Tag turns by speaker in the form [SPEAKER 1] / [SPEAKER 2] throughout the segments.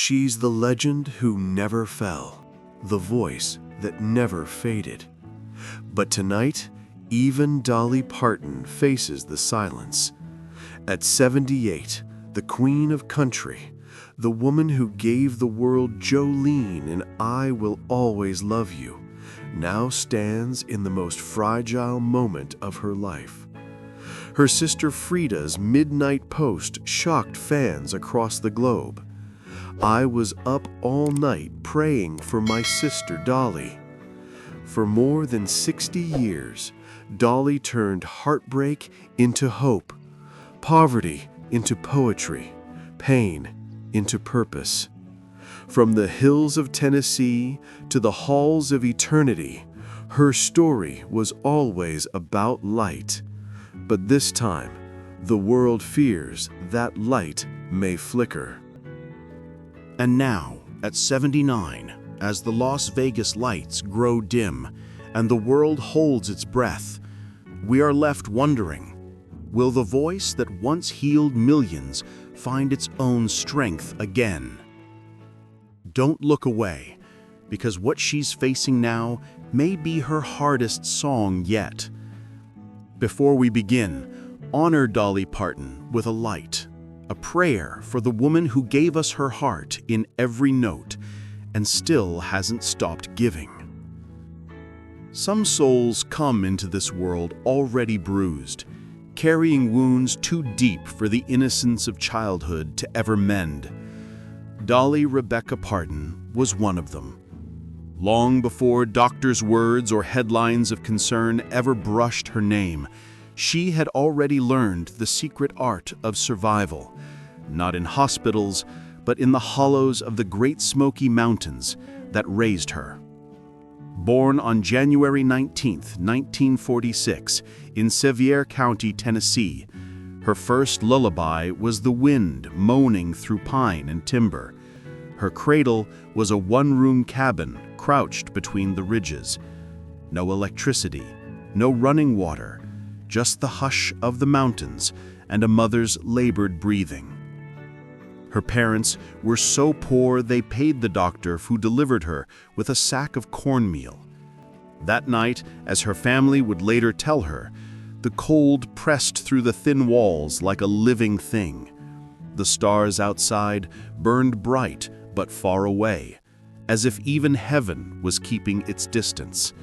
[SPEAKER 1] She's the legend who never fell, the voice that never faded. But tonight, even Dolly Parton faces the silence. At 78, the queen of country, the woman who gave the world Jolene and I Will Always Love You, now stands in the most fragile moment of her life. Her sister Frida's midnight post shocked fans across the globe. I was up all night praying for my sister Dolly. For more than 60 years, Dolly turned heartbreak into hope, poverty into poetry, pain into purpose. From the hills of Tennessee to the halls of eternity, her story was always about light. But this time, the world fears that light may flicker.
[SPEAKER 2] And now, at 79, as the Las Vegas lights grow dim and the world holds its breath, we are left wondering, will the voice that once healed millions find its own strength again? Don't look away, because what she's facing now may be her hardest song yet. Before we begin, honor Dolly Parton with a light, a prayer for the woman who gave us her heart in every note and still hasn't stopped giving. Some souls come into this world already bruised, carrying wounds too deep for the innocence of childhood to ever mend. Dolly Rebecca Parton was one of them. Long before doctors' words or headlines of concern ever brushed her name, she had already learned the secret art of survival, not in hospitals, but in the hollows of the Great Smoky Mountains that raised her. Born on January 19, 1946, in Sevier County, Tennessee, her first lullaby was the wind moaning through pine and timber. Her cradle was a one-room cabin crouched between the ridges. No electricity, no running water, just the hush of the mountains and a mother's labored breathing. Her parents were so poor they paid the doctor who delivered her with a sack of cornmeal. That night, as her family would later tell her, the cold pressed through the thin walls like a living thing. The stars outside burned bright but far away, as if even heaven was keeping its distance.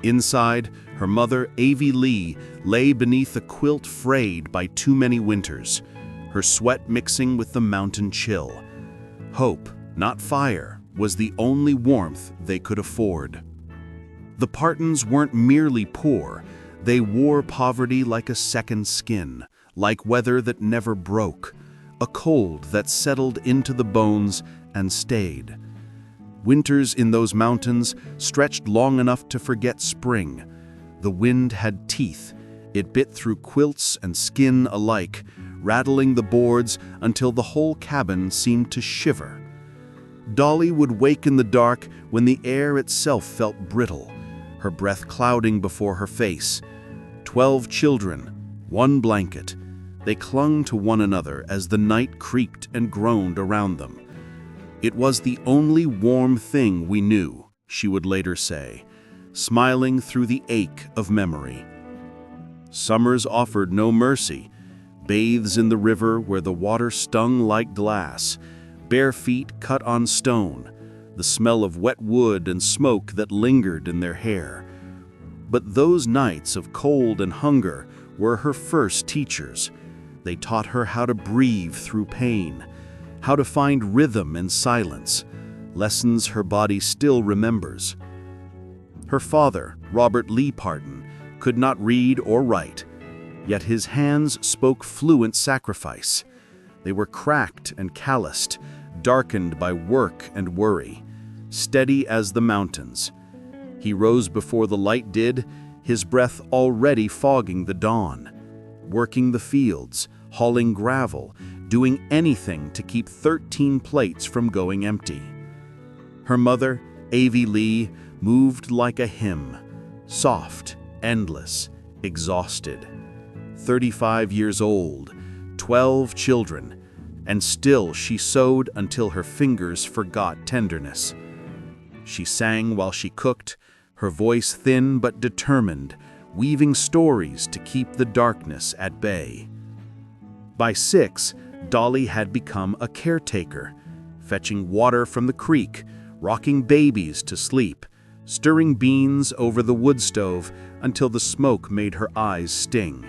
[SPEAKER 2] Inside, her mother, Avie Lee, lay beneath a quilt frayed by too many winters, her sweat mixing with the mountain chill. Hope, not fire, was the only warmth they could afford. The Partons weren't merely poor, they wore poverty like a second skin, like weather that never broke, a cold that settled into the bones and stayed. Winters in those mountains stretched long enough to forget spring. The wind had teeth. It bit through quilts and skin alike, rattling the boards until the whole cabin seemed to shiver. Dolly would wake in the dark when the air itself felt brittle, her breath clouding before her face. 12 children, one blanket. They clung to one another as the night creaked and groaned around them. It was the only warm thing we knew, she would later say, smiling through the ache of memory. Summers offered no mercy, bathes in the river where the water stung like glass, bare feet cut on stone, the smell of wet wood and smoke that lingered in their hair. But those nights of cold and hunger were her first teachers. They taught her how to breathe through pain, how to find rhythm in silence, lessons her body still remembers. Her father, Robert Lee Parton, could not read or write, yet his hands spoke fluent sacrifice. They were cracked and calloused, darkened by work and worry, steady as the mountains. He rose before the light did, his breath already fogging the dawn, working the fields, hauling gravel, doing anything to keep 13 plates from going empty. Her mother, Avie Lee, moved like a hymn, soft, endless, exhausted. 35 years old, 12 children, and still she sewed until her fingers forgot tenderness. She sang while she cooked, her voice thin but determined, weaving stories to keep the darkness at bay. By 6, Dolly had become a caretaker, fetching water from the creek, rocking babies to sleep, stirring beans over the wood stove until the smoke made her eyes sting.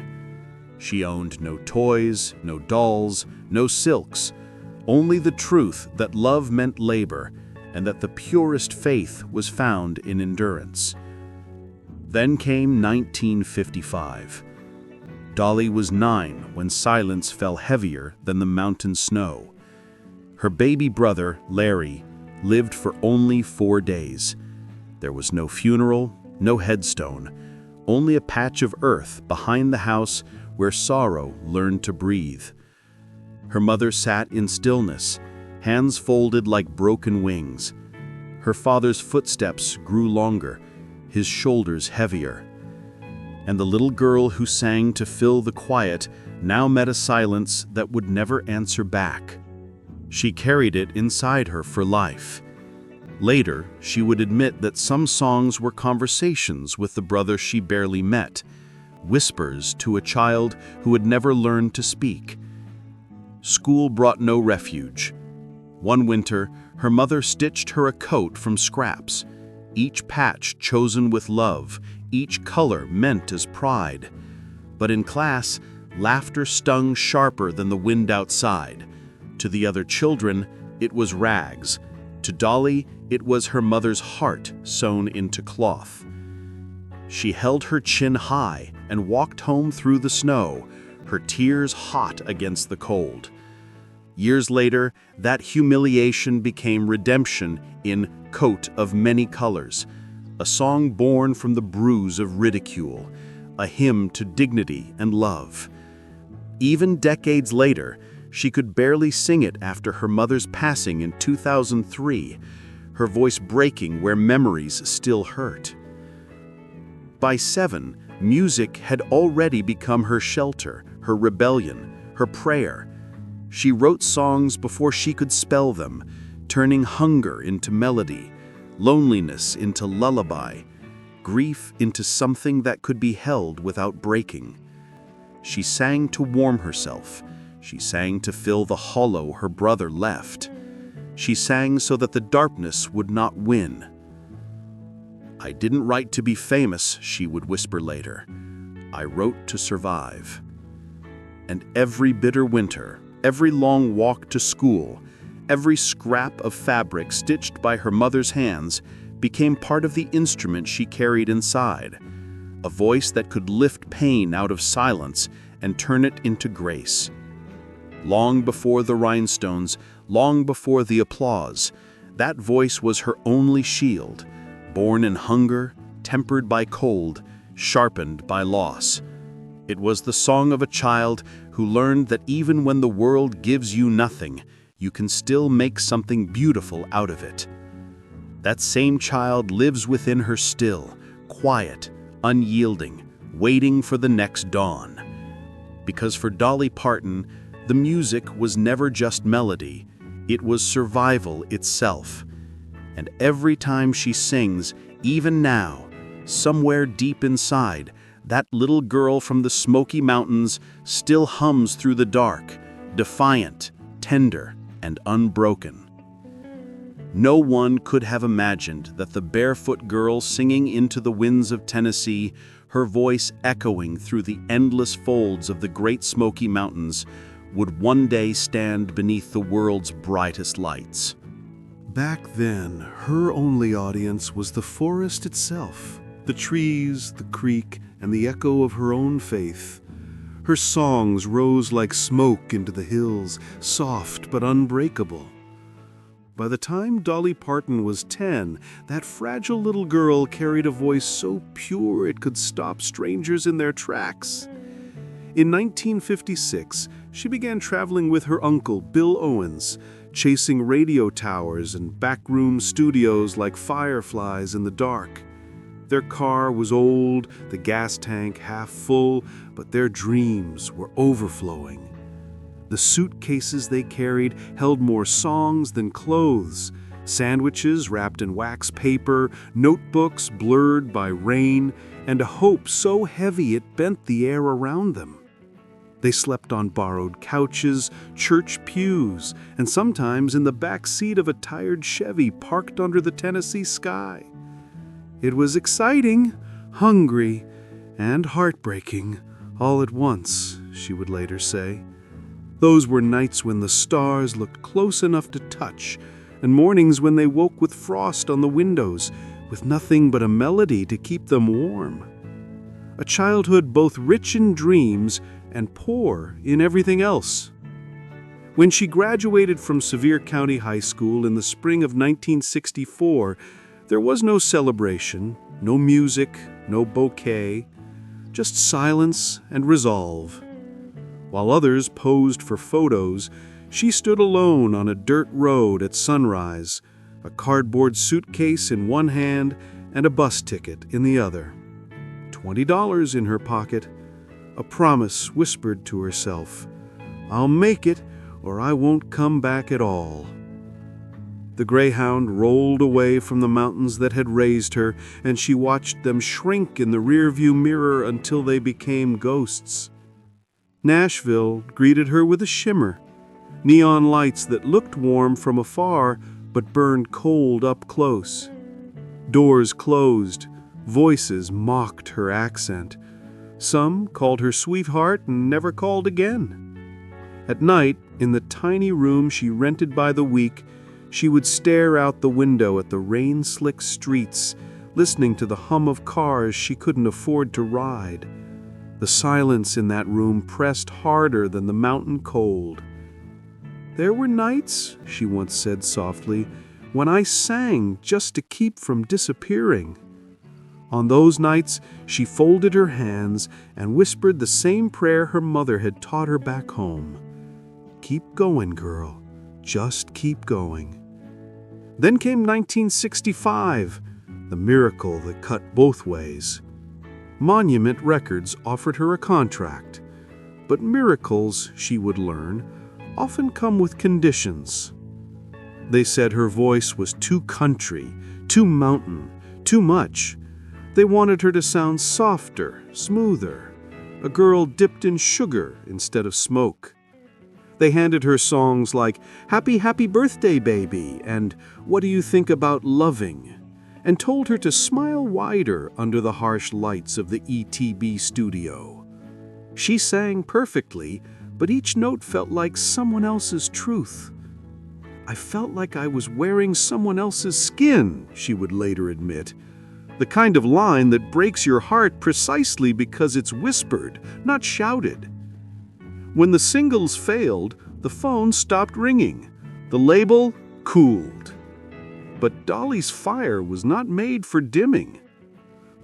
[SPEAKER 2] She owned no toys, no dolls, no silks, only the truth that love meant labor and that the purest faith was found in endurance. Then came 1955. Dolly was 9 when silence fell heavier than the mountain snow. Her baby brother, Larry, lived for only 4 days. There was no funeral, no headstone, only a patch of earth behind the house where sorrow learned to breathe. Her mother sat in stillness, hands folded like broken wings. Her father's footsteps grew longer, his shoulders heavier. And the little girl who sang to fill the quiet now met a silence that would never answer back. She carried it inside her for life. Later, she would admit that some songs were conversations with the brother she barely met, whispers to a child who had never learned to speak. School brought no refuge. One winter, her mother stitched her a coat from scraps, each patch chosen with love, each color meant as pride. But in class, laughter stung sharper than the wind outside. To the other children, it was rags. To Dolly, it was her mother's heart sewn into cloth. She held her chin high and walked home through the snow, her tears hot against the cold. Years later, that humiliation became redemption in Coat of Many Colors, a song born from the bruise of ridicule, a hymn to dignity and love. Even decades later, she could barely sing it after her mother's passing in 2003, her voice breaking where memories still hurt. By 7, music had already become her shelter, her rebellion, her prayer. She wrote songs before she could spell them, turning hunger into melody, loneliness into lullaby, grief into something that could be held without breaking. She sang to warm herself. She sang to fill the hollow her brother left. She sang so that the darkness would not win. "I didn't write to be famous," she would whisper later. "I wrote to survive." And every bitter winter, every long walk to school, every scrap of fabric stitched by her mother's hands became part of the instrument she carried inside, a voice that could lift pain out of silence and turn it into grace. Long before the rhinestones, long before the applause, that voice was her only shield, born in hunger, tempered by cold, sharpened by loss. It was the song of a child who learned that even when the world gives you nothing, you can still make something beautiful out of it. That same child lives within her still, quiet, unyielding, waiting for the next dawn. Because for Dolly Parton, the music was never just melody, it was survival itself. And every time she sings, even now, somewhere deep inside, that little girl from the Smoky Mountains still hums through the dark, defiant, tender, and unbroken. No one could have imagined that the barefoot girl singing into the winds of Tennessee, her voice echoing through the endless folds of the Great Smoky Mountains, would one day stand beneath the world's brightest lights.
[SPEAKER 1] Back then, her only audience was the forest itself, the trees, the creek, and the echo of her own faith. Her songs rose like smoke into the hills, soft but unbreakable. By the time Dolly Parton was 10, that fragile little girl carried a voice so pure it could stop strangers in their tracks. In 1956, she began traveling with her uncle, Bill Owens, chasing radio towers and backroom studios like fireflies in the dark. Their car was old, the gas tank half full, but their dreams were overflowing.
[SPEAKER 3] The suitcases they carried held more songs than clothes. Sandwiches wrapped in wax paper, notebooks blurred by rain, and a hope so heavy it bent the air around them. They slept on borrowed couches, church pews, and sometimes in the back seat of a tired Chevy parked under the Tennessee sky. It was exciting, hungry, and heartbreaking all at once, she would later say. Those were nights when the stars looked close enough to touch, and mornings when they woke with frost on the windows, with nothing but a melody to keep them warm. A childhood both rich in dreams and poor in everything else. When she graduated from Sevier County High School in the spring of 1964, there was no celebration, no music, no bouquet, just silence and resolve. While others posed for photos, she stood alone on a dirt road at sunrise, a cardboard suitcase in one hand and a bus ticket in the other. $20 in her pocket, a promise whispered to herself, "I'll make it or I won't come back at all." The Greyhound rolled away from the mountains that had raised her, and she watched them shrink in the rearview mirror until they became ghosts. Nashville greeted her with a shimmer, neon lights that looked warm from afar but burned cold up close. Doors closed, voices mocked her accent. Some called her sweetheart and never called again. At night, in the tiny room she rented by the week, she would stare out the window at the rain-slick streets, listening to the hum of cars she couldn't afford to ride. The silence in that room pressed harder than the mountain cold. "There were nights," she once said softly, "when I sang just to keep from disappearing." On those nights, she folded her hands and whispered the same prayer her mother had taught her back home. "Keep going, girl. Just keep going." Then came 1965, the miracle that cut both ways. Monument Records offered her a contract, but miracles, she would learn, often come with conditions. They said her voice was too country, too mountain, too much. They wanted her to sound softer, smoother, a girl dipped in sugar instead of smoke. They handed her songs like "Happy, Happy Birthday, Baby" and "What Do You Think About Loving?" and told her to smile wider under the harsh lights of the ETB studio. She sang perfectly, but each note felt like someone else's truth. "I felt like I was wearing someone else's skin," she would later admit. The kind of line that breaks your heart precisely because it's whispered, not shouted. When the singles failed, the phone stopped ringing. The label cooled. But Dolly's fire was not made for dimming.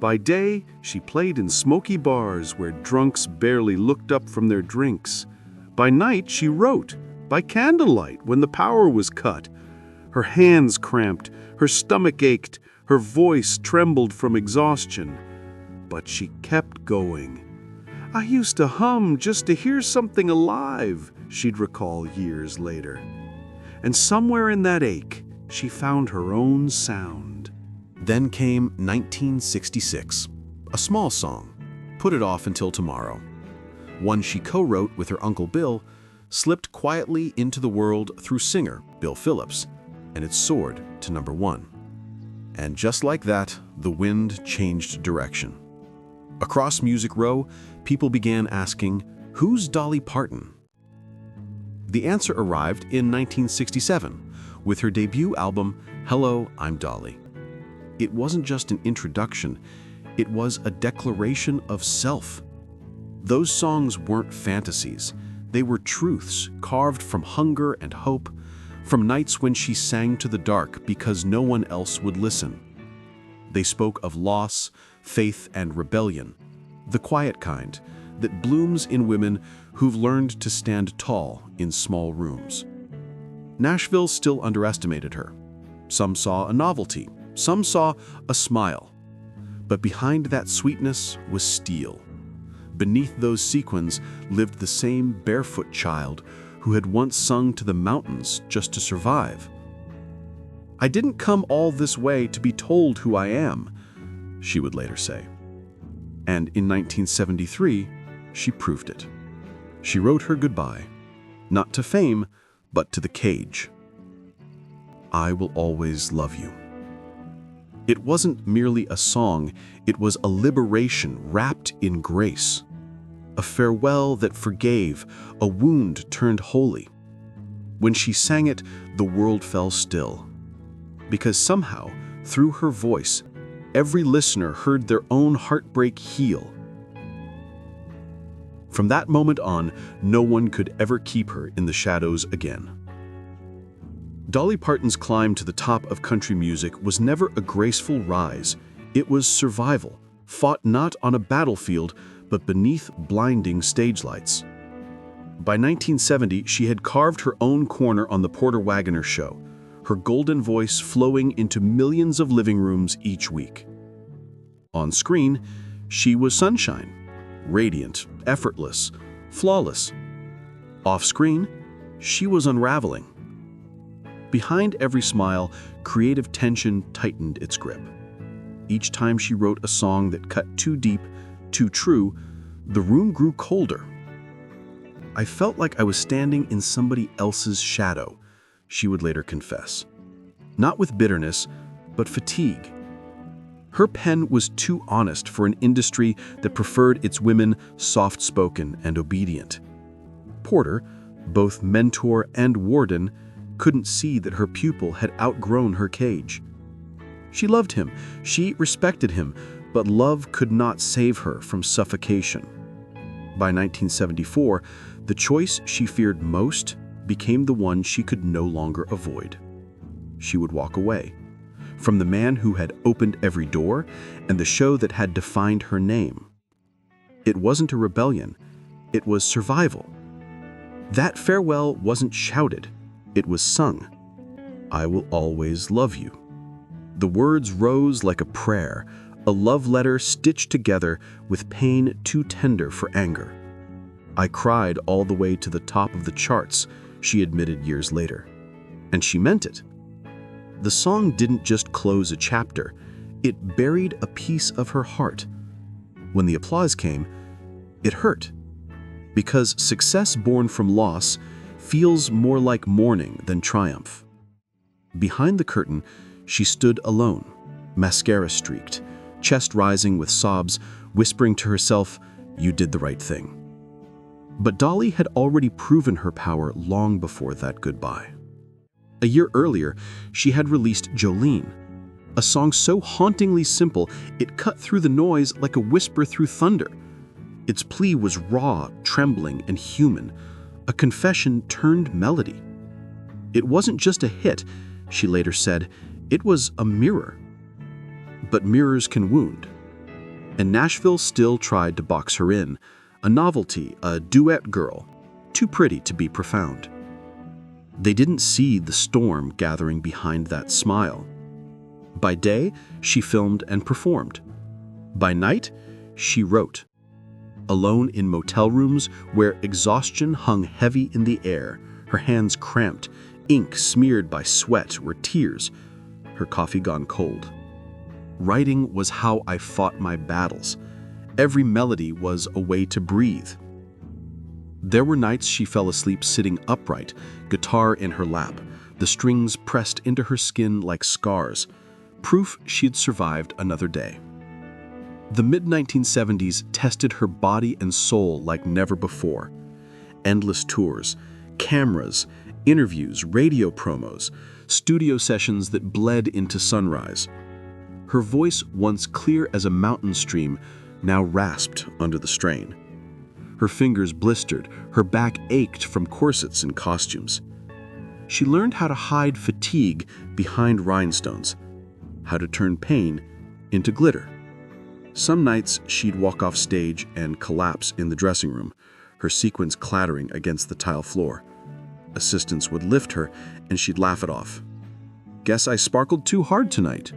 [SPEAKER 3] By day, she played in smoky bars where drunks barely looked up from their drinks. By night, she wrote, by candlelight when the power was cut. Her hands cramped, her stomach ached, her voice trembled from exhaustion. But she kept going. "I used to hum just to hear something alive," she'd recall years later. And somewhere in that ache, she found her own sound.
[SPEAKER 2] Then came 1966, a small song, "Put It Off Until Tomorrow." One she co-wrote with her Uncle Bill, slipped quietly into the world through singer Bill Phillips, and it soared to #1. And just like that, the wind changed direction. Across Music Row, people began asking, "Who's Dolly Parton?" The answer arrived in 1967 with her debut album, Hello, I'm Dolly. It wasn't just an introduction, it was a declaration of self. Those songs weren't fantasies, they were truths carved from hunger and hope, from nights when she sang to the dark because no one else would listen. They spoke of loss, faith, and rebellion, the quiet kind that blooms in women who've learned to stand tall in small rooms. Nashville still underestimated her. Some saw a novelty, some saw a smile. But behind that sweetness was steel. Beneath those sequins lived the same barefoot child
[SPEAKER 3] who had once sung to the mountains just to survive. "I didn't come all this way to be told who I am," she would later say. And in 1973, she proved it. She wrote her goodbye, not to fame, but to the cage. "I will always love you." It wasn't merely a song, it was a liberation wrapped in grace. A farewell that forgave, a wound turned holy. When she sang it, the world fell still. Because somehow, through her voice, every listener heard their own heartbreak heal. From that moment on, no one could ever keep her in the shadows again. Dolly Parton's climb to the top of country music was never a graceful rise. It was survival, fought not on a battlefield, but beneath blinding stage lights. By 1970, she had carved her own corner on the Porter Wagoner Show, her golden voice flowing into millions of living rooms each week. On screen, she was sunshine, radiant, effortless, flawless. Off screen, she was unraveling. Behind every smile, creative tension tightened its grip. Each time she wrote a song that cut too deep, too true, the room grew colder. "I felt like I was standing in somebody else's shadow," she would later confess. Not with bitterness, but fatigue. Her pen was too honest for an industry that preferred its women soft-spoken and obedient. Porter, both mentor and warden, couldn't see that her pupil had outgrown her cage. She loved him, she respected him, but love could not save her from suffocation. By 1974, the choice she feared most became the one she could no longer avoid. She would walk away from the man who had opened every door and the show that had defined her name. It wasn't a rebellion, it was survival. That farewell wasn't shouted, it was sung. "I will always love you." The words rose like a prayer, a love letter stitched together with pain too tender for anger. "I cried all the way to the top of the charts," she admitted years later. And she meant it. The song didn't just close a chapter, it buried a piece of her heart. When the applause came, it hurt. Because success born from loss feels more like mourning than triumph. Behind the curtain, she stood alone, mascara streaked, chest rising with sobs, whispering to herself, "You did the right thing." But Dolly had already proven her power long before that goodbye. A year earlier, she had released Jolene, a song so hauntingly simple it cut through the noise like a whisper through thunder. Its plea was raw, trembling, and human, a confession turned melody. It wasn't just a hit, she later said, it was a mirror. But mirrors can wound. And Nashville still tried to box her in, a novelty, a duet girl, too pretty to be profound. They didn't see the storm gathering behind that smile. By day, she filmed and performed. By night, she wrote. Alone in motel rooms where exhaustion hung heavy in the air, her hands cramped, ink smeared by sweat or tears, her coffee gone cold. Writing was how I fought my battles. Every melody was a way to breathe. There were nights she fell asleep sitting upright, guitar in her lap, the strings pressed into her skin like scars, proof she'd survived another day. The mid-1970s tested her body and soul like never before. Endless tours, cameras, interviews, radio promos, studio sessions that bled into sunrise. Her voice, once clear as a mountain stream, now rasped under the strain. Her fingers blistered, her back ached from corsets and costumes. She learned how to hide fatigue behind rhinestones, how to turn pain into glitter. Some nights she'd walk off stage and collapse in the dressing room, her sequins clattering against the tile floor. Assistants would lift her and she'd laugh it off. "Guess I sparkled too hard tonight."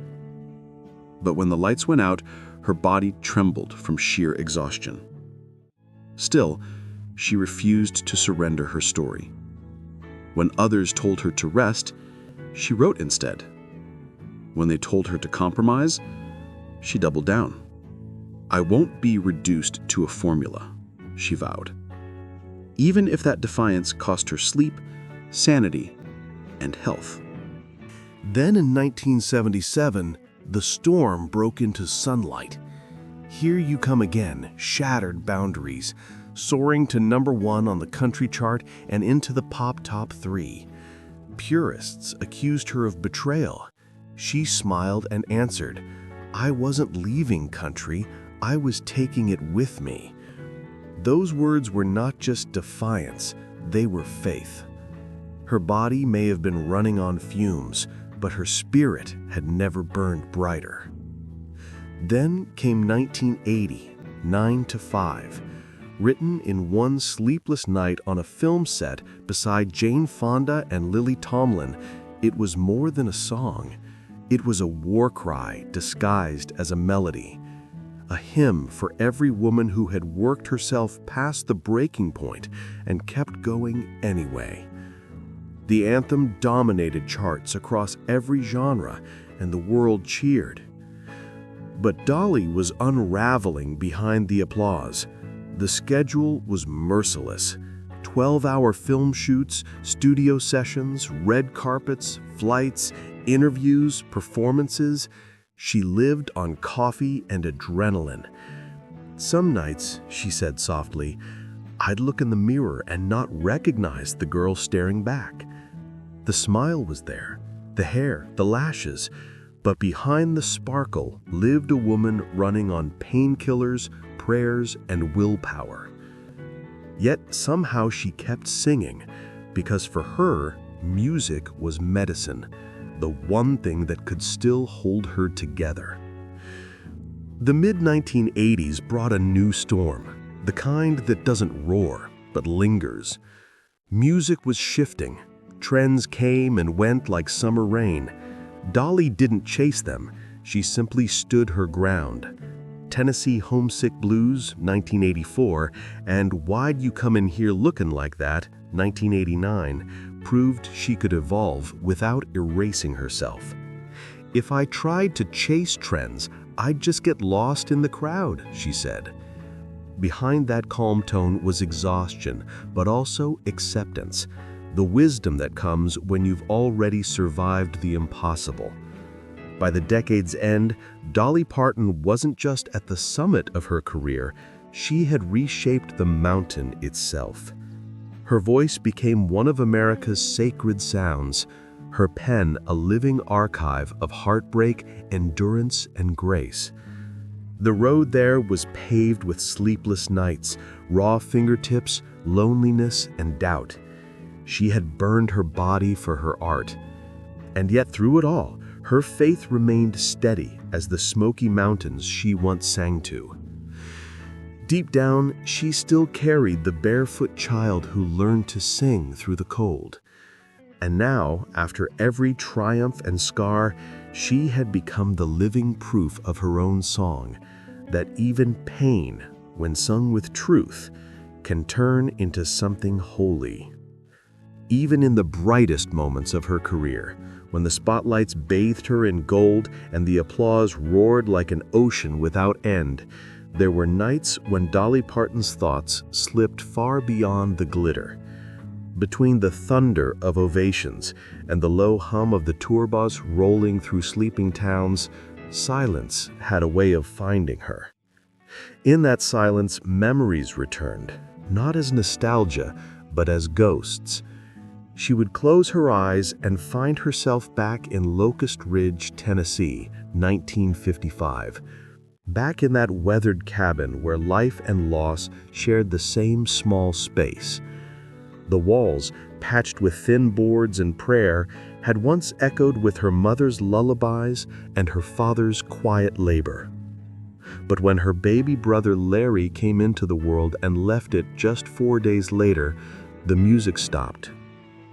[SPEAKER 3] But when the lights went out, her body trembled from sheer exhaustion. Still, she refused to surrender her story.
[SPEAKER 2] When others told her to rest, she wrote instead. When they told her to compromise, she doubled down. "I won't be reduced to a formula," she vowed. Even if that defiance cost her sleep, sanity, and health.
[SPEAKER 1] Then in 1977, the storm broke into sunlight. Here You Come Again shattered boundaries, soaring to #1 on the country chart and into the pop top 3. Purists accused her of betrayal. She smiled and answered, "I wasn't leaving country, I was taking it with me." Those words were not just defiance, they were faith. Her body may have been running on fumes, but her spirit had never burned brighter. Then came 1980, 9 to 5. Written in one sleepless night on a film set beside Jane Fonda and Lily Tomlin, it was more than a song. It was a war cry disguised as a melody. A hymn for every woman who had worked herself past the breaking point and kept going anyway. The anthem dominated charts across every genre, and the world cheered. But Dolly was unraveling behind the applause. The schedule was merciless. 12-hour film shoots, studio sessions, red carpets, flights, interviews, performances. She lived on coffee and adrenaline. Some nights, she said softly, I'd look in the mirror and not recognize the girl staring back. The smile was there, the hair, the lashes, but behind the sparkle lived a woman running on painkillers, prayers, and willpower. Yet somehow she kept singing, because for her, music was medicine, the one thing that could still hold her together. The mid-1980s brought a new storm, the kind that doesn't roar, but lingers. Music was shifting. Trends came and went like summer rain. Dolly didn't chase them. She simply stood her ground. Tennessee Homesick Blues, 1984, and Why'd You Come In Here Looking Like That, 1989, proved she could evolve without erasing herself. If I tried to chase trends, I'd just get lost in the crowd, she said. Behind that calm tone was exhaustion, but also acceptance, the wisdom that comes when you've already survived the impossible. By the decade's end, Dolly Parton wasn't just at the summit of her career, she had reshaped the mountain itself. Her voice became one of America's sacred sounds, her pen a living archive of heartbreak, endurance, and grace. The road there was paved with sleepless nights, raw fingertips, loneliness, and doubt. She had burned her body for her art. And yet through it all, her faith remained steady as the Smoky Mountains she once sang to. Deep down, she still carried the barefoot child who learned to sing through the cold. And now, after every triumph and scar, she had become the living proof of her own song, that even pain, when sung with truth, can turn into something holy. Even in the brightest moments of her career, when the spotlights bathed her in gold and the applause roared like an ocean without end, there were nights when Dolly Parton's thoughts slipped far beyond the glitter. Between the thunder of ovations and the low hum of the tour bus rolling through sleeping towns, silence had a way of finding her. In that silence, memories returned, not as nostalgia, but as ghosts. She would close her eyes and find herself back in Locust Ridge, Tennessee, 1955. Back in that weathered cabin where life and loss shared the same small space. The walls, patched with thin boards and prayer, had once echoed with her mother's lullabies and her father's quiet labor. But when her baby brother Larry came into the world and left it just 4 days later, the music stopped.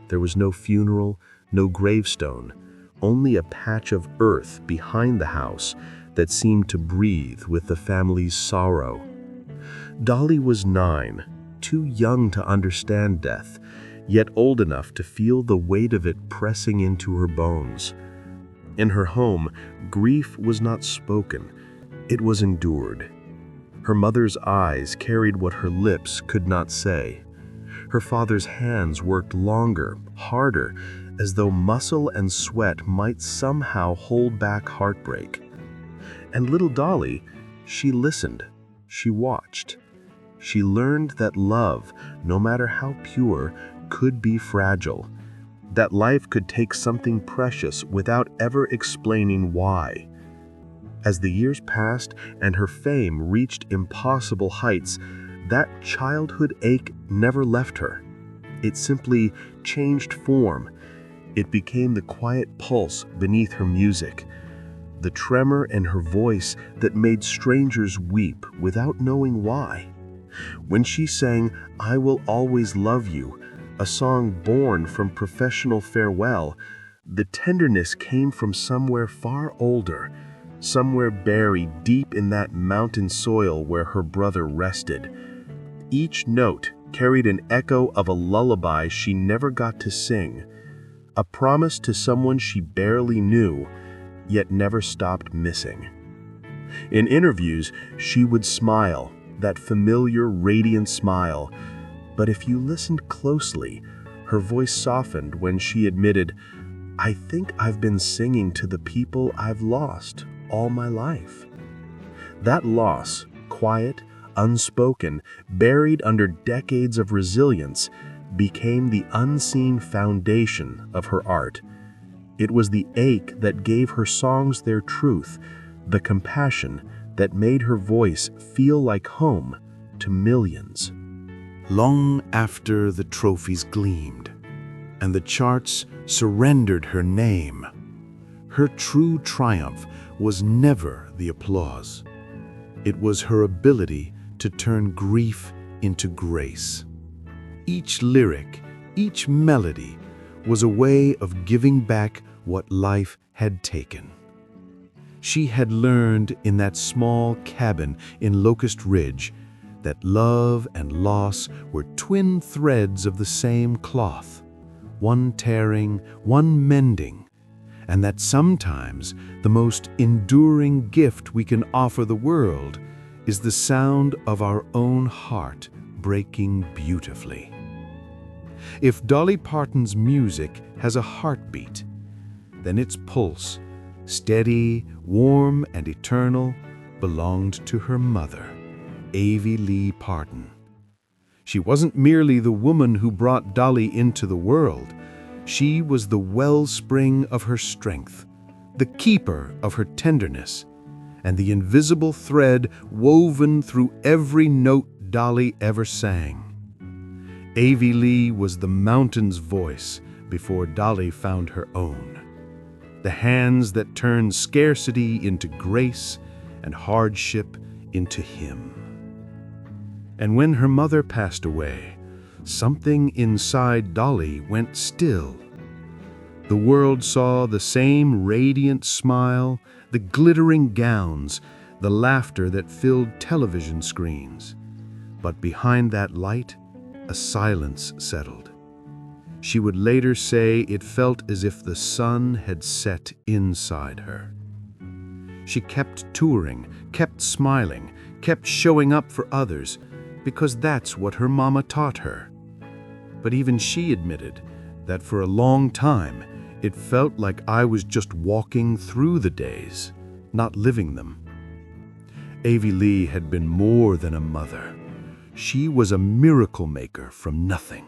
[SPEAKER 1] There was no funeral, no gravestone, only a patch of earth behind the house that seemed to breathe with the family's sorrow. Dolly was 9, too young to understand death,
[SPEAKER 2] yet old enough to feel the weight of it pressing into her bones. In her home, grief was not spoken, it was endured. Her mother's eyes carried what her lips could not say. Her father's hands worked longer, harder, as though muscle and sweat might somehow hold back heartbreak. And little Dolly, she listened, she watched. She learned that love, no matter how pure, could be fragile, that life could take something precious without ever explaining why. As the years passed and her fame reached impossible heights, that childhood ache never left her. It simply changed form. It became the quiet pulse beneath her music, the tremor in her voice that made strangers weep without knowing why. When she sang "I Will Always Love You," a song born from professional farewell, the tenderness came from somewhere far older, somewhere buried deep in that mountain soil where her brother rested. Each note carried an echo of a lullaby she never got to sing, a promise to someone she barely knew, yet never stopped missing. In interviews, she would smile, that familiar, radiant smile, but if you listened closely, her voice softened when she admitted, "I think I've been singing to the people I've lost all my life." That loss, quiet, unspoken, buried under decades of resilience, became the unseen foundation of her art. It was the ache that gave her songs their truth, the compassion that made her voice feel like home to millions.
[SPEAKER 3] Long after the trophies gleamed and the charts surrendered her name, her true triumph was never the applause. It was her ability to turn grief into grace. Each lyric, each melody was a way of giving back what life had taken. She had learned in that small cabin in Locust Ridge that love and loss were twin threads of the same cloth, one tearing, one mending, and that sometimes the most enduring gift we can offer the world is the sound of our own heart breaking beautifully. If Dolly Parton's music has a heartbeat, then its pulse, steady, warm, and eternal, belonged to her mother, Avie Lee Parton. She wasn't merely the woman who brought Dolly into the world. She was the wellspring of her strength, the keeper of her tenderness, and the invisible thread woven through every note Dolly ever sang. Avie Lee was the mountain's voice before Dolly found her own, the hands that turned scarcity into grace and hardship into hymn. And when her mother passed away, something inside Dolly went still. The world saw the same radiant smile, the glittering gowns, the laughter that filled television screens. But behind that light, a silence settled. She would later say it felt as if the sun had set inside her. She kept touring, kept smiling, kept showing up for others, because that's what her mama taught her. But even she admitted that for a long time, it felt like I was just walking through the days, not living them. Avie Lee had been more than a mother. She was a miracle maker from nothing.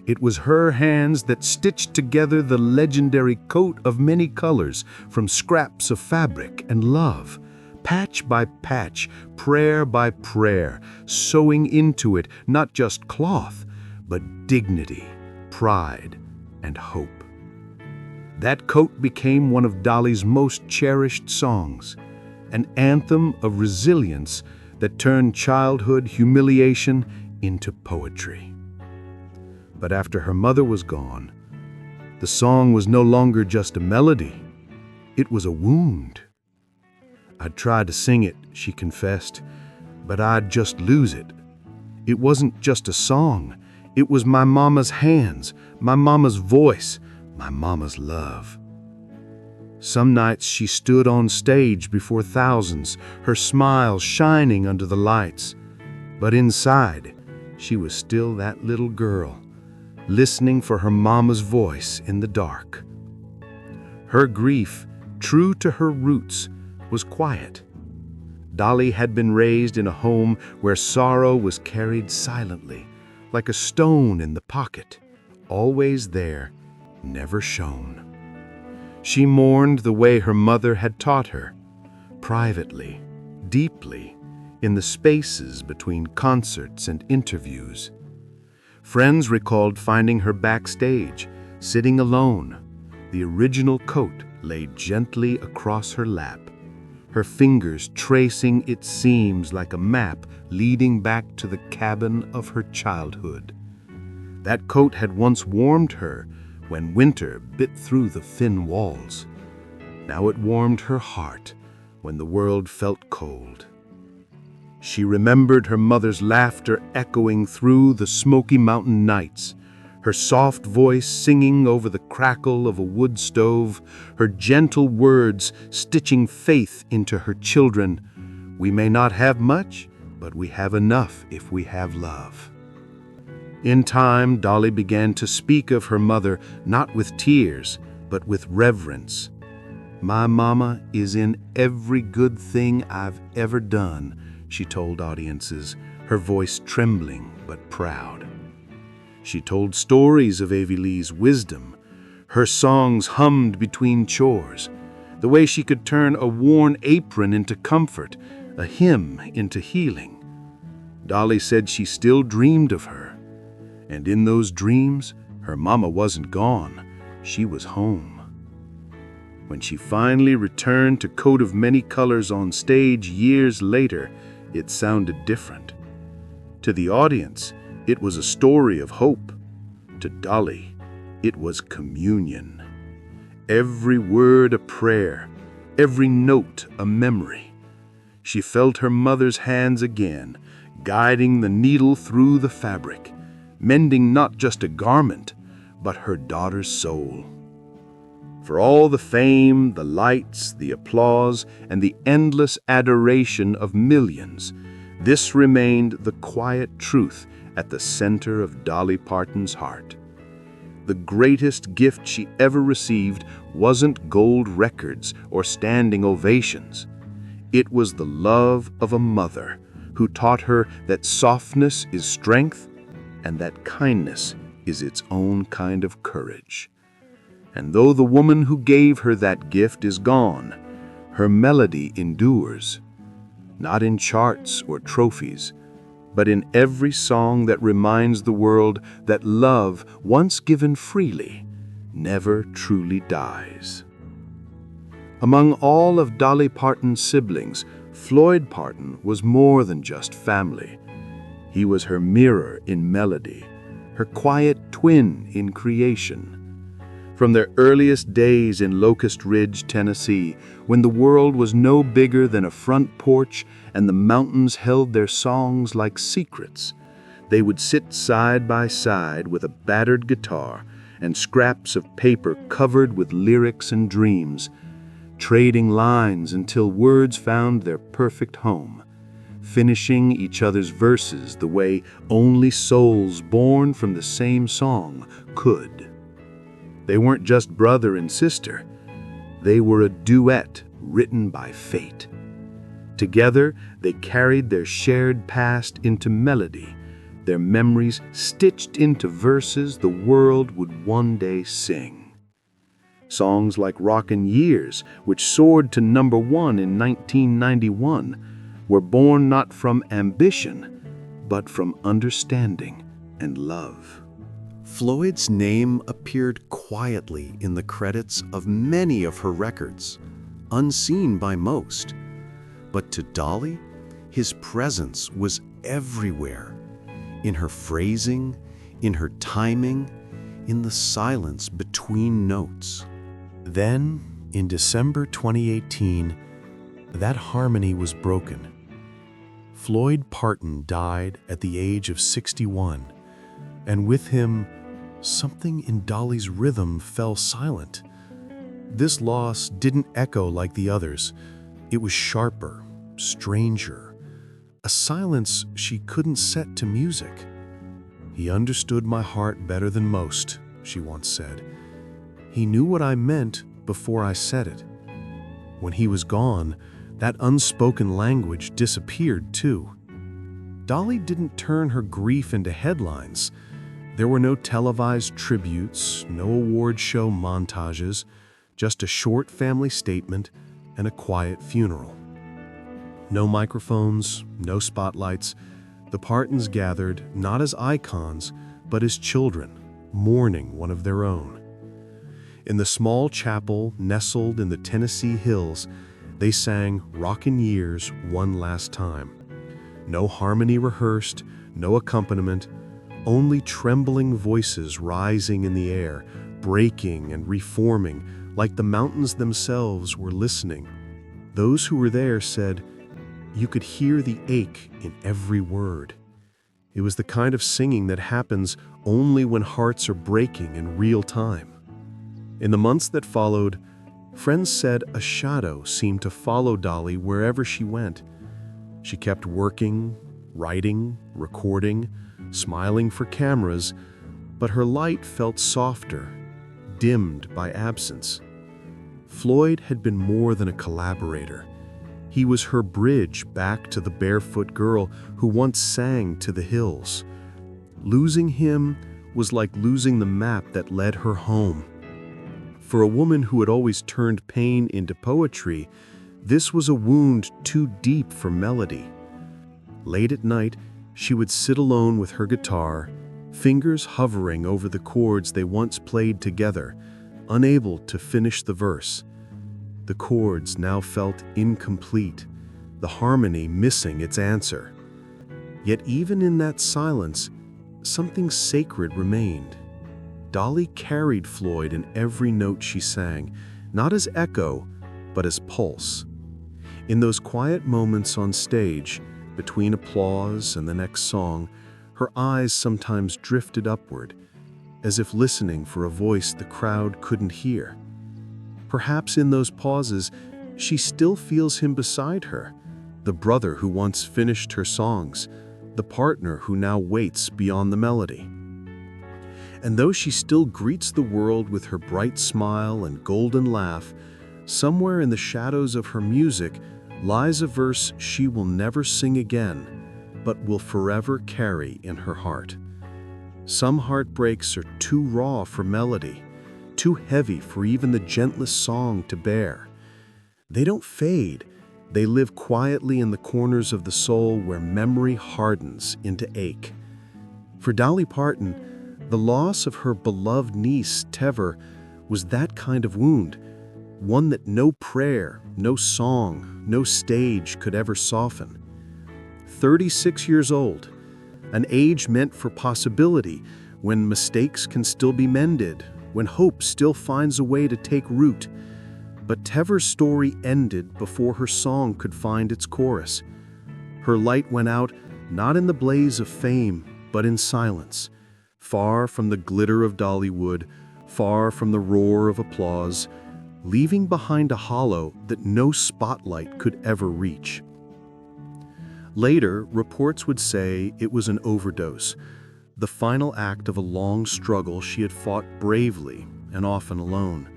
[SPEAKER 3] It was her hands that stitched together the legendary coat of many colors from scraps of fabric and love, patch by patch, prayer by prayer, sewing into it not just cloth, but dignity, pride, and hope. That coat became one of Dolly's most cherished songs, an anthem of resilience that turned childhood humiliation into poetry. But after her mother was gone, the song was no longer just a melody. It was a wound. I'd tried to sing it, she confessed, but I'd just lose it. It wasn't just a song. It was my mama's hands, my mama's voice, my mama's love. Some nights she stood on stage before thousands, her smile shining under the lights. But inside, she was still that little girl, listening for her mama's voice in the dark. Her grief, true to her roots, was quiet. Dolly had been raised in a home where sorrow was carried silently, like a stone in the pocket, always there, never shown. She mourned the way her mother had taught her, privately, deeply, in the spaces between concerts and interviews. Friends recalled finding her backstage, sitting alone, the original coat laid gently across her lap, her fingers tracing its seams like a map leading back to the cabin of her childhood. That coat had once warmed her when winter bit through the thin walls. Now it warmed her heart when the world felt cold. She remembered her mother's laughter echoing through the Smoky Mountain nights, her soft voice singing over the crackle of a wood stove, her gentle words stitching faith into her children. We may not have much, but we have enough if we have love. In time, Dolly began to speak of her mother not with tears, but with reverence. My mama is in every good thing I've ever done, she told audiences, her voice trembling but proud. She told stories of Avie Lee's wisdom. Her songs hummed between chores, the way she could turn a worn apron into comfort, a hymn into healing. Dolly said she still dreamed of her. And in those dreams, her mama wasn't gone, she was home. When she finally returned to Coat of Many Colors on stage years later, it sounded different. To the audience, it was a story of hope. To Dolly, it was communion. Every word a prayer, every note a memory. She felt her mother's hands again, guiding the needle through the fabric, mending not just a garment, but her daughter's soul. For all the fame, the lights, the applause, and the endless adoration of millions, this remained the quiet truth at the center of Dolly Parton's heart. The greatest gift she ever received wasn't gold records or standing ovations. It was the love of a mother who taught her that softness is strength and that kindness is its own kind of courage. And though the woman who gave her that gift is gone, her melody endures, not in charts or trophies, but in every song that reminds the world that love, once given freely, never truly dies. Among all of Dolly Parton's siblings, Floyd Parton was more than just family. He was her mirror in melody, her quiet twin in creation. From their earliest days in Locust Ridge, Tennessee, when the world was no bigger than a front porch and the mountains held their songs like secrets, they would sit side by side with a battered guitar and scraps of paper covered with lyrics and dreams, trading lines until words found their perfect home, finishing each other's verses the way only souls born from the same song could. They weren't just brother and sister. They were a duet written by fate. Together, they carried their shared past into melody, their memories stitched into verses the world would one day sing. Songs like Rockin' Years, which soared to #1 in 1991, were born not from ambition, but from understanding and love.
[SPEAKER 1] Floyd's name appeared quietly in the credits of many of her records, unseen by most. But to Dolly, his presence was everywhere, in her phrasing, in her timing, in the silence between notes. Then, in December 2018, that harmony was broken. Floyd Parton died at the age of 61,
[SPEAKER 3] and with him, something in Dolly's rhythm fell silent. This loss didn't echo like the others. It was sharper, stranger, a silence she couldn't set to music. "He understood my heart better than most," she once said. "He knew what I meant before I said it." When he was gone, that unspoken language disappeared too. Dolly didn't turn her grief into headlines. There were no televised tributes, no award show montages, just a short family statement and a quiet funeral. No microphones, no spotlights. The Partons gathered not as icons, but as children, mourning one of their own. In the small chapel nestled in the Tennessee hills, they sang "Rockin' Years" one last time. No harmony rehearsed, no accompaniment, only trembling voices rising in the air, breaking and reforming like the mountains themselves were listening. Those who were there said, you could hear the ache in every word. It was the kind of singing that happens only when hearts are breaking in real time. In the months that followed, friends said a shadow seemed to follow Dolly wherever she went. She kept working, writing, recording, smiling for cameras, but her light felt softer, dimmed by absence. Floyd had been more than a collaborator. He was her bridge back to the barefoot girl who once sang to the hills. Losing him was like losing the map that led her home. For a woman who had always turned pain into poetry, this was a wound too deep for melody. Late at night, she would sit alone with her guitar, fingers hovering over the chords they once played together, unable to finish the verse. The chords now felt incomplete, the harmony missing its answer. Yet even in that silence, something sacred remained. Dolly carried Floyd in every note she sang, not as echo, but as pulse. In those quiet moments on stage, between applause and the next song, her eyes sometimes drifted upward, as if listening for a voice the crowd couldn't hear. Perhaps in those pauses, she still feels him beside her, the brother who once finished her songs, the partner who now waits beyond the melody. And though she still greets the world with her bright smile and golden laugh, somewhere in the shadows of her music lies a verse she will never sing again, but will forever carry in her heart. Some heartbreaks are too raw for melody, too heavy for even the gentlest song to bear. They don't fade. They live quietly in the corners of the soul where memory hardens into ache. For Dolly Parton, the loss of her beloved niece, Tever, was that kind of wound, one that no prayer, no song, no stage could ever soften. 36 years old, an age meant for possibility, when mistakes can still be mended, when hope still finds a way to take root. But Tever's story ended before her song could find its chorus. Her light went out not in the blaze of fame, but in silence, far from the glitter of Dollywood, far from the roar of applause, leaving behind a hollow that no spotlight could ever reach. Later, reports would say it was an overdose, the final act of a long struggle she had fought bravely and often alone.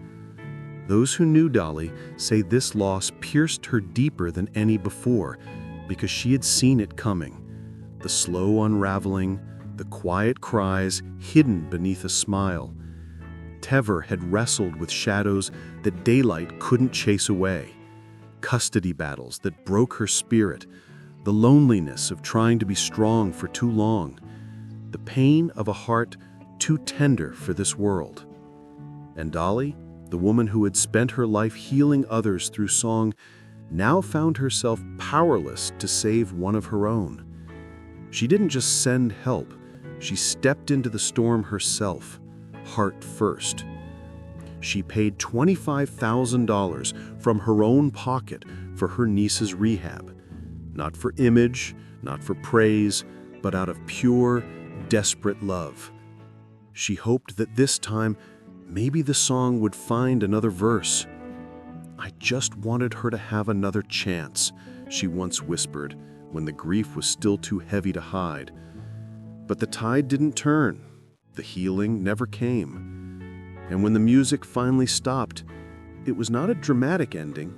[SPEAKER 3] Those who knew Dolly say this loss pierced her deeper than any before because she had seen it coming. The slow unraveling, the quiet cries hidden beneath a smile. Tever had wrestled with shadows that daylight couldn't chase away, custody battles that broke her spirit, the loneliness of trying to be strong for too long, the pain of a heart too tender for this world. And Dolly, the woman who had spent her life healing others through song, now found herself powerless to save one of her own. She didn't just send help, she stepped into the storm herself, heart first. She paid $25,000 from her own pocket for her niece's rehab, not for image, not for praise, but out of pure, desperate love. She hoped that this time, maybe the song would find another verse. "I just wanted her to have another chance," she once whispered, when the grief was still too heavy to hide. But the tide didn't turn. The healing never came. And when the music finally stopped, it was not a dramatic ending.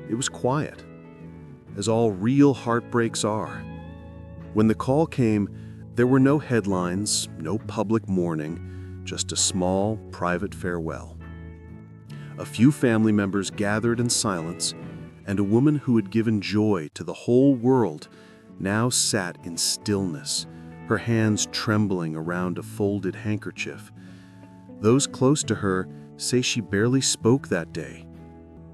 [SPEAKER 3] It was quiet, as all real heartbreaks are. When the call came, there were no headlines, no public mourning, just a small, private farewell. A few family members gathered in silence, and a woman who had given joy to the whole world now sat in stillness, her hands trembling around a folded handkerchief. Those close to her say she barely spoke that day.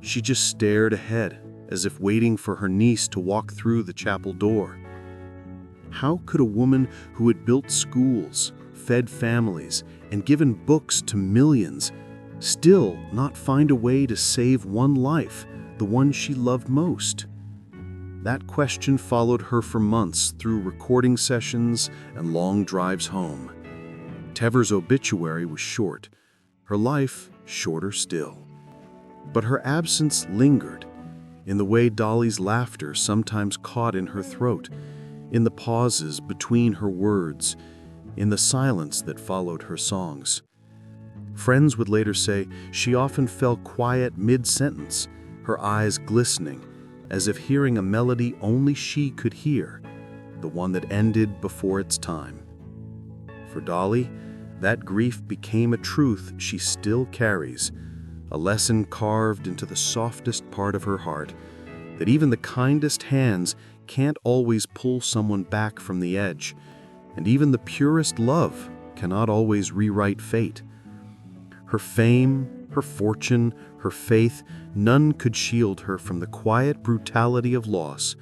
[SPEAKER 3] She just stared ahead, as if waiting for her niece to walk through the chapel door. How could a woman who had built schools, fed families, and given books to millions still not find a way to save one life, the one she loved most? That question followed her for months through recording sessions and long drives home. Tever's obituary was short, her life shorter still. But her absence lingered, in the way Dolly's laughter sometimes caught in her throat, in the pauses between her words, in the silence that followed her songs. Friends would later say she often fell quiet mid-sentence, her eyes glistening, as if hearing a melody only she could hear, the one that ended before its time. For Dolly, that grief became a truth she still carries, a lesson carved into the softest part of her heart, that even the kindest hands can't always pull someone back from the edge, and even the purest love cannot always rewrite fate. Her fame, her fortune, her faith, none could shield her from the quiet brutality of loss.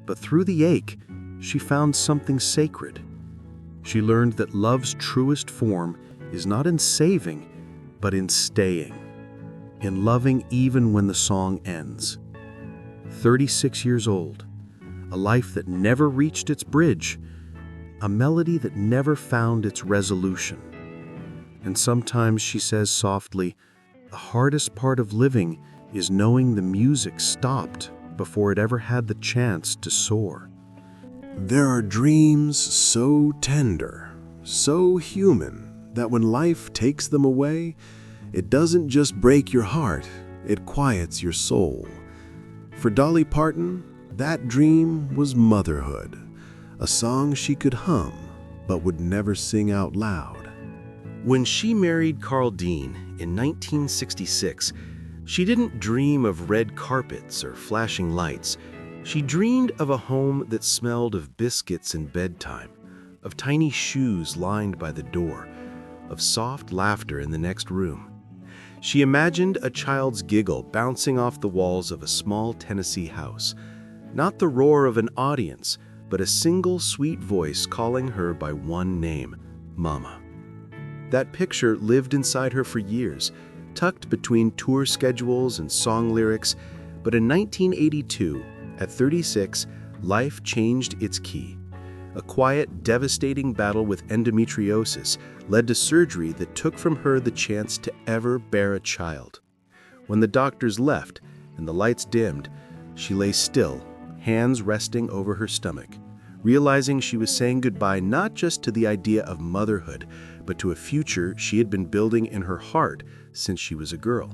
[SPEAKER 3] But through the ache, she found something sacred. She learned that love's truest form is not in saving, but in staying, in loving even when the song ends. 36 years old, a life that never reached its bridge, a melody that never found its resolution. And sometimes she says softly, the hardest part of living is knowing the music stopped before it ever had the chance to soar.
[SPEAKER 1] There are dreams so tender, so human, that when life takes them away, it doesn't just break your heart, it quiets your soul. For Dolly Parton, that dream was motherhood, a song she could hum, but would never sing out loud.
[SPEAKER 2] When she married Carl Dean in 1966, she didn't dream of red carpets or flashing lights. She dreamed of a home that smelled of biscuits in bedtime, of tiny shoes lined by the door, of soft laughter in the next room. She imagined a child's giggle bouncing off the walls of a small Tennessee house, not the roar of an audience, but a single sweet voice calling her by one name, Mama. That picture lived inside her for years, tucked between tour schedules and song lyrics, but in 1982, at 36, life changed its key. A quiet, devastating battle with endometriosis led to surgery that took from her the chance to ever bear a child. When the doctors left and the lights dimmed, she lay still, hands resting over her stomach, realizing she was saying goodbye not just to the idea of motherhood, but to a future she had been building in her heart since she was a girl.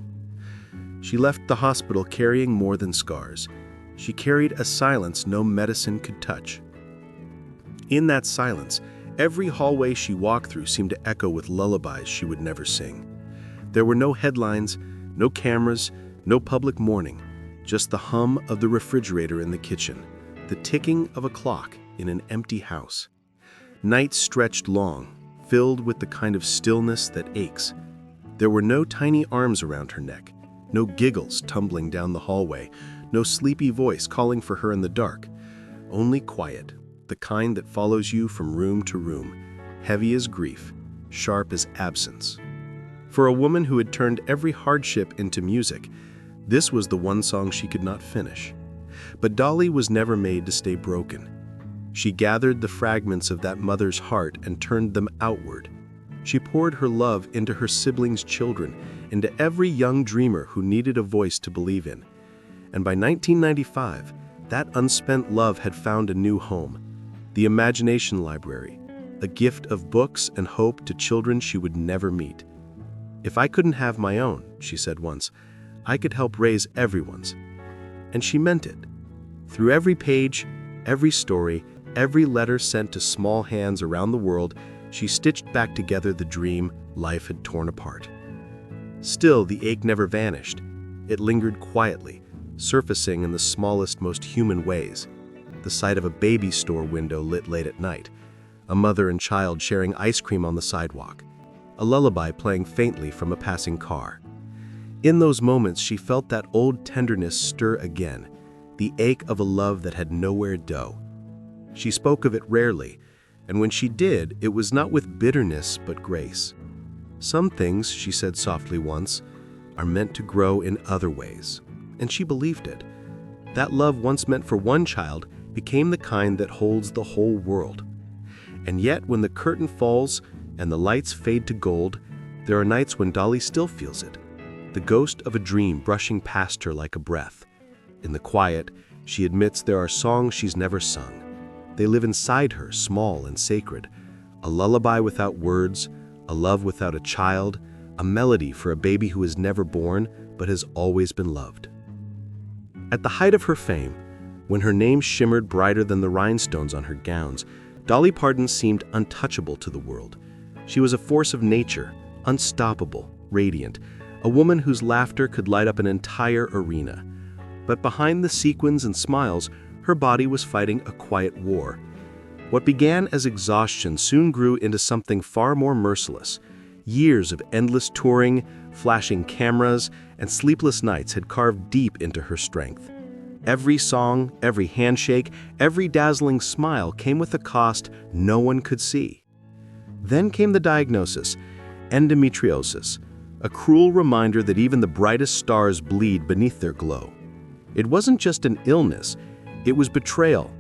[SPEAKER 2] She left the hospital carrying more than scars. She carried a silence no medicine could touch. In that silence, every hallway she walked through seemed to echo with lullabies she would never sing. There were no headlines, no cameras, no public mourning, just the hum of the refrigerator in the kitchen, the ticking of a clock in an empty house. Nights stretched long, filled with the kind of stillness that aches. There were no tiny arms around her neck, no giggles tumbling down the hallway, no sleepy voice calling for her in the dark. Only quiet, the kind that follows you from room to room, heavy as grief, sharp as absence. For a woman who had turned every hardship into music, this was the one song she could not finish. But Dolly was never made to stay broken. She gathered the fragments of that mother's heart and turned them outward. She poured her love into her siblings' children, into every young dreamer who needed a voice to believe in. And by 1995, that unspent love had found a new home, the Imagination Library, a gift of books and hope to children she would never meet. "If I couldn't have my own," she said once, "I could help raise everyone's." And she meant it. Through every page, every story, every letter sent to small hands around the world, she stitched back together the dream life had torn apart. Still, the ache never vanished. It lingered quietly, surfacing in the smallest, most human ways. The sight of a baby store window lit late at night, a mother and child sharing ice cream on the sidewalk, a lullaby playing faintly from a passing car. In those moments, she felt that old tenderness stir again, the ache of a love that had nowhere to go. She spoke of it rarely, and when she did, it was not with bitterness but grace. "Some things," she said softly once, "are meant to grow in other ways." And she believed it. That love once meant for one child became the kind that holds the whole world. And yet, when the curtain falls and the lights fade to gold, there are nights when Dolly still feels it, the ghost of a dream brushing past her like a breath. In the quiet, she admits there are songs she's never sung. They live inside her, small and sacred, a lullaby without words, a love without a child, a melody for a baby who is never born but has always been loved. At the height of her fame, when her name shimmered brighter than the rhinestones on her gowns, Dolly Parton seemed untouchable to the world. She was a force of nature, unstoppable, radiant, a woman whose laughter could light up an entire arena. But behind the sequins and smiles, her body was fighting a quiet war. What began as exhaustion soon grew into something far more merciless. Years of endless touring, flashing cameras, and sleepless nights had carved deep into her strength. Every song, every handshake, every dazzling smile came with a cost no one could see. Then came the diagnosis, endometriosis, a cruel reminder that even the brightest stars bleed beneath their glow. It wasn't just an illness, it was betrayal.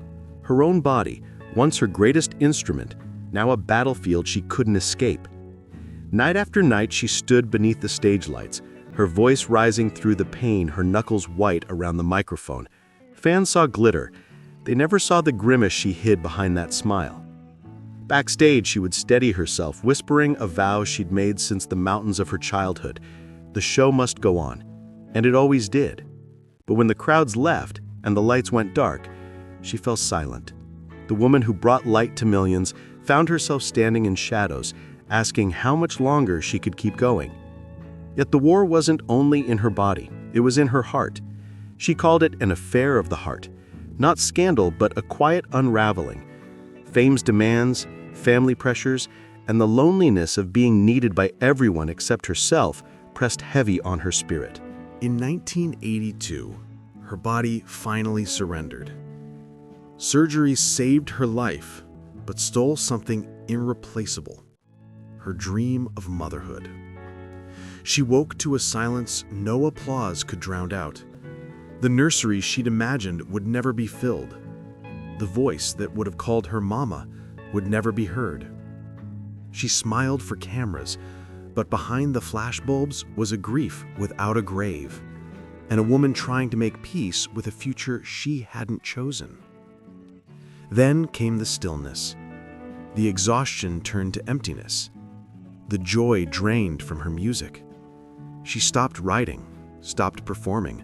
[SPEAKER 2] Her own body, once her greatest instrument, now a battlefield she couldn't escape. Night after night she stood beneath the stage lights, her voice rising through the pain, her knuckles white around the microphone. Fans saw glitter. They never saw the grimace she hid behind that smile. Backstage, she would steady herself, whispering a vow she'd made since the mountains of her childhood. The show must go on. And it always did. But when the crowds left and the lights went dark, she fell silent. The woman who brought light to millions found herself standing in shadows, asking how much longer she could keep going. Yet the war wasn't only in her body, it was in her heart. She called it an affair of the heart. Not scandal, but a quiet unraveling. Fame's demands, family pressures, and the loneliness of being needed by everyone except herself pressed heavy on her spirit.
[SPEAKER 3] In 1982, her body finally surrendered. Surgery saved her life, but stole something irreplaceable: her dream of motherhood. She woke to a silence no applause could drown out. The nursery she'd imagined would never be filled. The voice that would have called her mama would never be heard. She smiled for cameras, but behind the flashbulbs was a grief without a grave, and a woman trying to make peace with a future she hadn't chosen. Then came the stillness. The exhaustion turned to emptiness. The joy drained from her music. She stopped writing, stopped performing,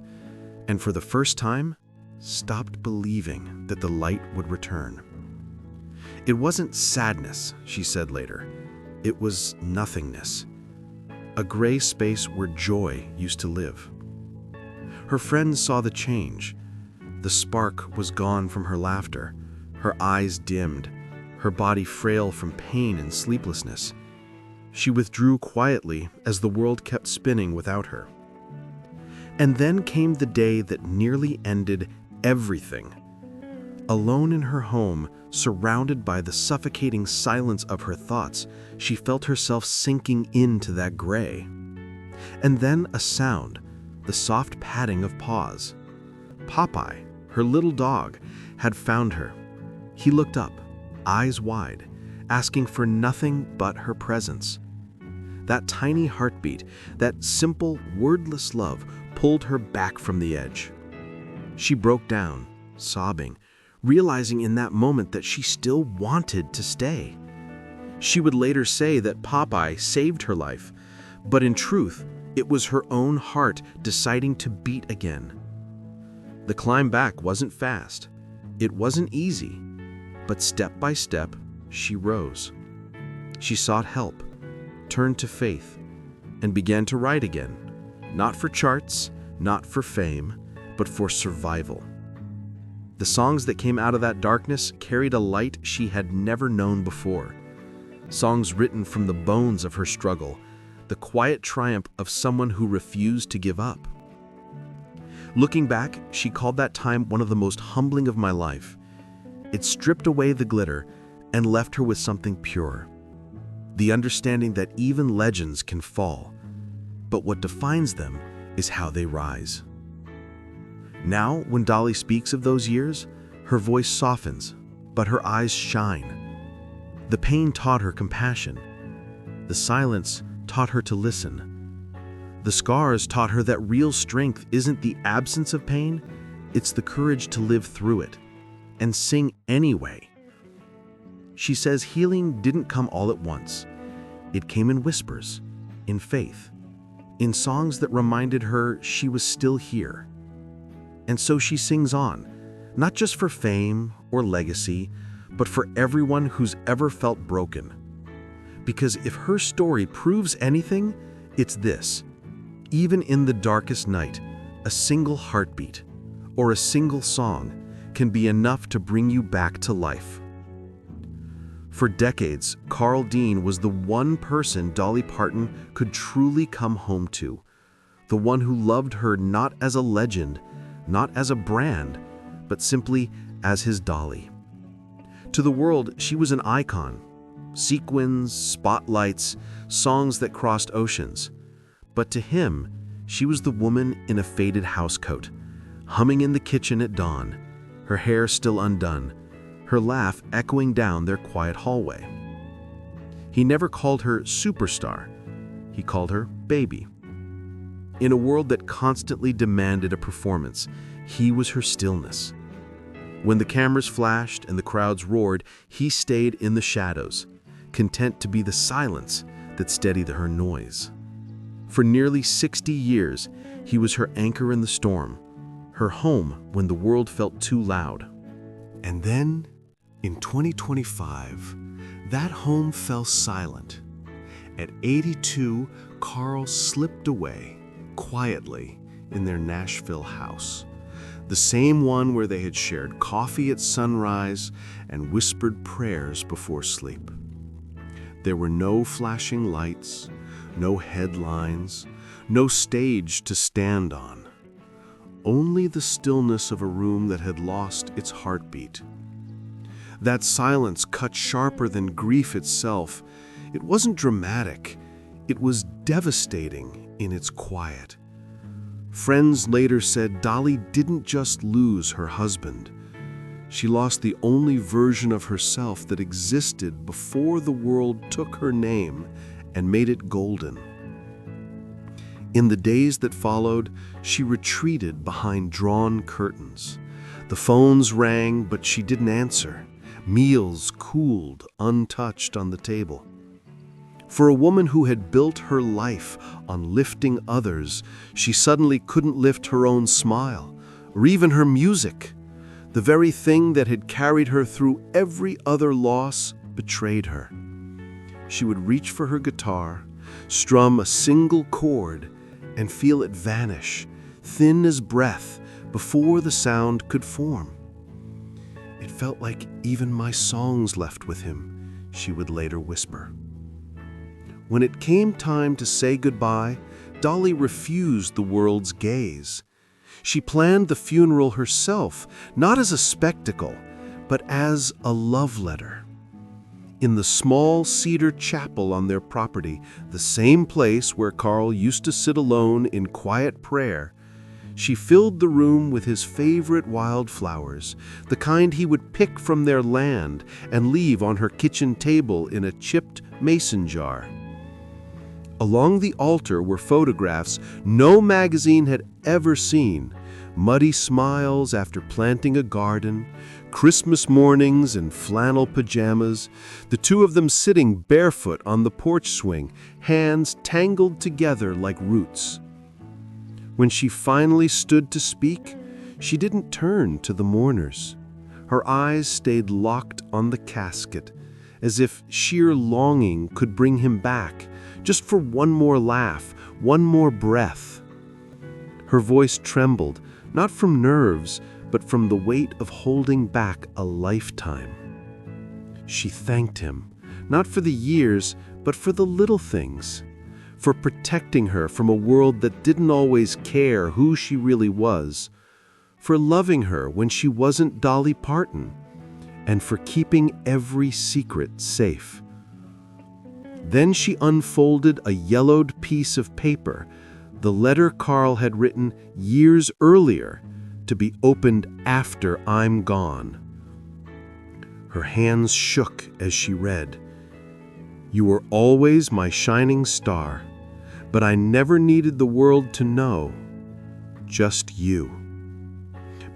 [SPEAKER 3] and for the first time, stopped believing that the light would return. It wasn't sadness, she said later. It was nothingness. A gray space where joy used to live. Her friends saw the change. The spark was gone from her laughter. Her eyes dimmed, her body frail from pain and sleeplessness. She withdrew quietly as the world kept spinning without her. And then came the day that nearly ended everything. Alone in her home, surrounded by the suffocating silence of her thoughts, she felt herself sinking into that gray. And then a sound, the soft padding of paws. Popeye, her little dog, had found her.
[SPEAKER 2] He looked up, eyes wide, asking for nothing but her presence. That tiny heartbeat, that simple, wordless love pulled her back from the edge. She broke down, sobbing, realizing in that moment that she still wanted to stay. She would later say that Popeye saved her life, but in truth, it was her own heart deciding to beat again. The climb back wasn't fast. It wasn't easy, but step by step, she rose. She sought help, turned to faith, and began to write again, not for charts, not for fame, but for survival. The songs that came out of that darkness carried a light she had never known before. Songs written from the bones of her struggle, the quiet triumph of someone who refused to give up. Looking back, she called that time one of the most humbling of my life. It stripped away the glitter and left her with something pure. The understanding that even legends can fall, but what defines them is how they rise. Now, when Dolly speaks of those years, her voice softens, but her eyes shine. The pain taught her compassion. The silence taught her to listen. The scars taught her that real strength isn't the absence of pain, it's the courage to live through it and sing anyway. She says healing didn't come all at once. It came in whispers, in faith, in songs that reminded her she was still here. And so she sings on, not just for fame or legacy, but for everyone who's ever felt broken. Because if her story proves anything, it's this: even in the darkest night, a single heartbeat or a single song can be enough to bring you back to life. For decades, Carl Dean was the one person Dolly Parton could truly come home to, the one who loved her not as a legend, not as a brand, but simply as his Dolly. To the world, she was an icon. Sequins, spotlights, songs that crossed oceans. But to him, she was the woman in a faded housecoat, humming in the kitchen at dawn, her hair still undone, her laugh echoing down their quiet hallway. He never called her superstar. He called her baby. In a world that constantly demanded a performance, he was her stillness. When the cameras flashed and the crowds roared, he stayed in the shadows, content to be the silence that steadied her noise. For nearly 60 years, he was her anchor in the storm, her home when the world felt too loud.
[SPEAKER 1] And then, in 2025, that home fell silent. At 82, Carl slipped away, quietly, in their Nashville house. The same one where they had shared coffee at sunrise and whispered prayers before sleep. There were no flashing lights, no headlines, no stage to stand on. Only the stillness of a room that had lost its heartbeat. That silence cut sharper than grief itself. It wasn't dramatic. It was devastating in its quiet. Friends later said Dolly didn't just lose her husband. She lost the only version of herself that existed before the world took her name and made it golden. In the days that followed, she retreated behind drawn curtains. The phones rang, but she didn't answer. Meals cooled, untouched on the table. For a woman who had built her life on lifting others, she suddenly couldn't lift her own smile, or even her music. The very thing that had carried her through every other loss betrayed her. She would reach for her guitar, strum a single chord, and feel it vanish, thin as breath, before the sound could form. It felt like even my songs left with him, she would later whisper. When it came time to say goodbye, Dolly refused the world's gaze. She planned the funeral herself, not as a spectacle, but as a love letter. In the small cedar chapel on their property, the same place where Carl used to sit alone in quiet prayer,
[SPEAKER 3] She filled the room with his favorite wildflowers, the kind he would pick from their land and leave on her kitchen table in a chipped mason jar. Along the altar were photographs no magazine had ever seen, muddy smiles after planting a garden, Christmas mornings in flannel pajamas, the two of them sitting barefoot on the porch swing, hands tangled together like roots. When she finally stood to speak, she didn't turn to the mourners. Her eyes stayed locked on the casket, as if sheer longing could bring him back, just for one more laugh, one more breath. Her voice trembled, not from nerves, but from the weight of holding back a lifetime. She thanked him, not for the years, but for the little things, for protecting her from a world that didn't always care who she really was, for loving her when she wasn't Dolly Parton, and for keeping every secret safe. Then she unfolded a yellowed piece of paper, the letter Carl had written years earlier, to be opened after I'm gone. Her hands shook as she read, "You were always my shining star, but I never needed the world to know, just you."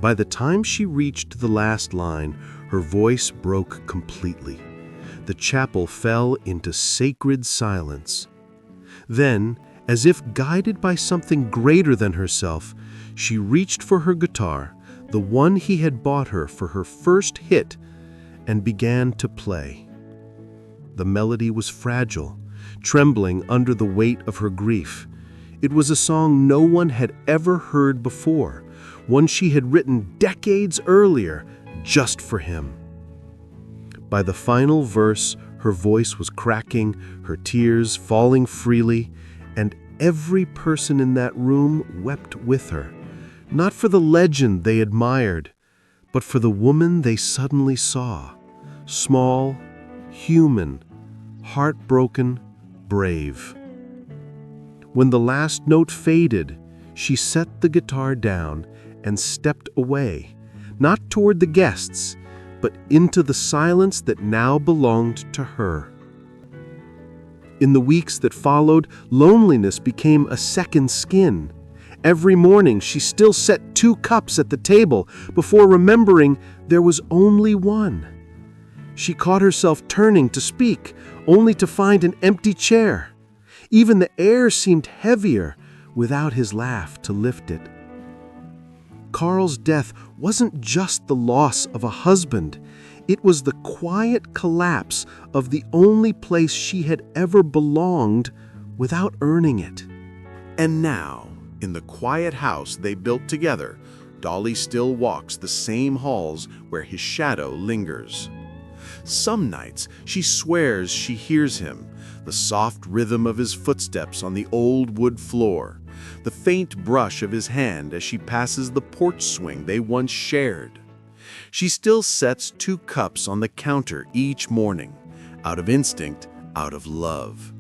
[SPEAKER 3] By the time she reached the last line, her voice broke completely. The chapel fell into sacred silence. Then, as if guided by something greater than herself, she reached for her guitar, the one he had bought her for her first hit, and began to play. The melody was fragile, trembling under the weight of her grief. It was a song no one had ever heard before, one she had written decades earlier just for him. By the final verse, her voice was cracking, her tears falling freely, and every person in that room wept with her, not for the legend they admired, but for the woman they suddenly saw, small, human, heartbroken, brave. When the last note faded, she set the guitar down and stepped away, not toward the guests, but into the silence that now belonged to her. In the weeks that followed, loneliness became a second skin. Every morning she still set 2 cups at the table before remembering there was only one. She caught herself turning to speak, only to find an empty chair. Even the air seemed heavier without his laugh to lift it. Carl's death wasn't just the loss of a husband. It was the quiet collapse of the only place she had ever belonged without earning it.
[SPEAKER 2] And now, in the quiet house they built together, Dolly still walks the same halls where his shadow lingers. Some nights she swears she hears him, the soft rhythm of his footsteps on the old wood floor, the faint brush of his hand as she passes the porch swing they once shared. She still sets 2 cups on the counter each morning, out of instinct, out of love.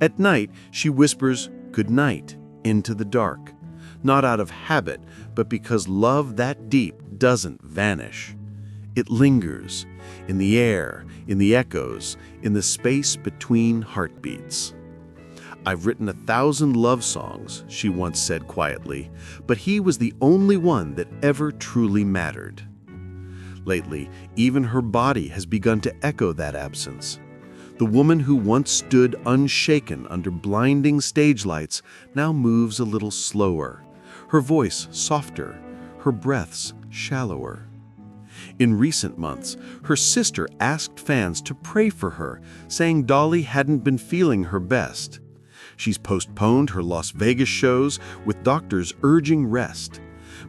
[SPEAKER 2] At night, she whispers "good night" into the dark, not out of habit, but because love that deep doesn't vanish. It lingers, in the air, in the echoes, in the space between heartbeats. "I've written 1,000 love songs," she once said quietly, "but he was the only one that ever truly mattered." Lately, even her body has begun to echo that absence. The woman who once stood unshaken under blinding stage lights now moves a little slower, her voice softer, her breaths shallower. In recent months, her sister asked fans to pray for her, saying Dolly hadn't been feeling her best. She's postponed her Las Vegas shows with doctors urging rest.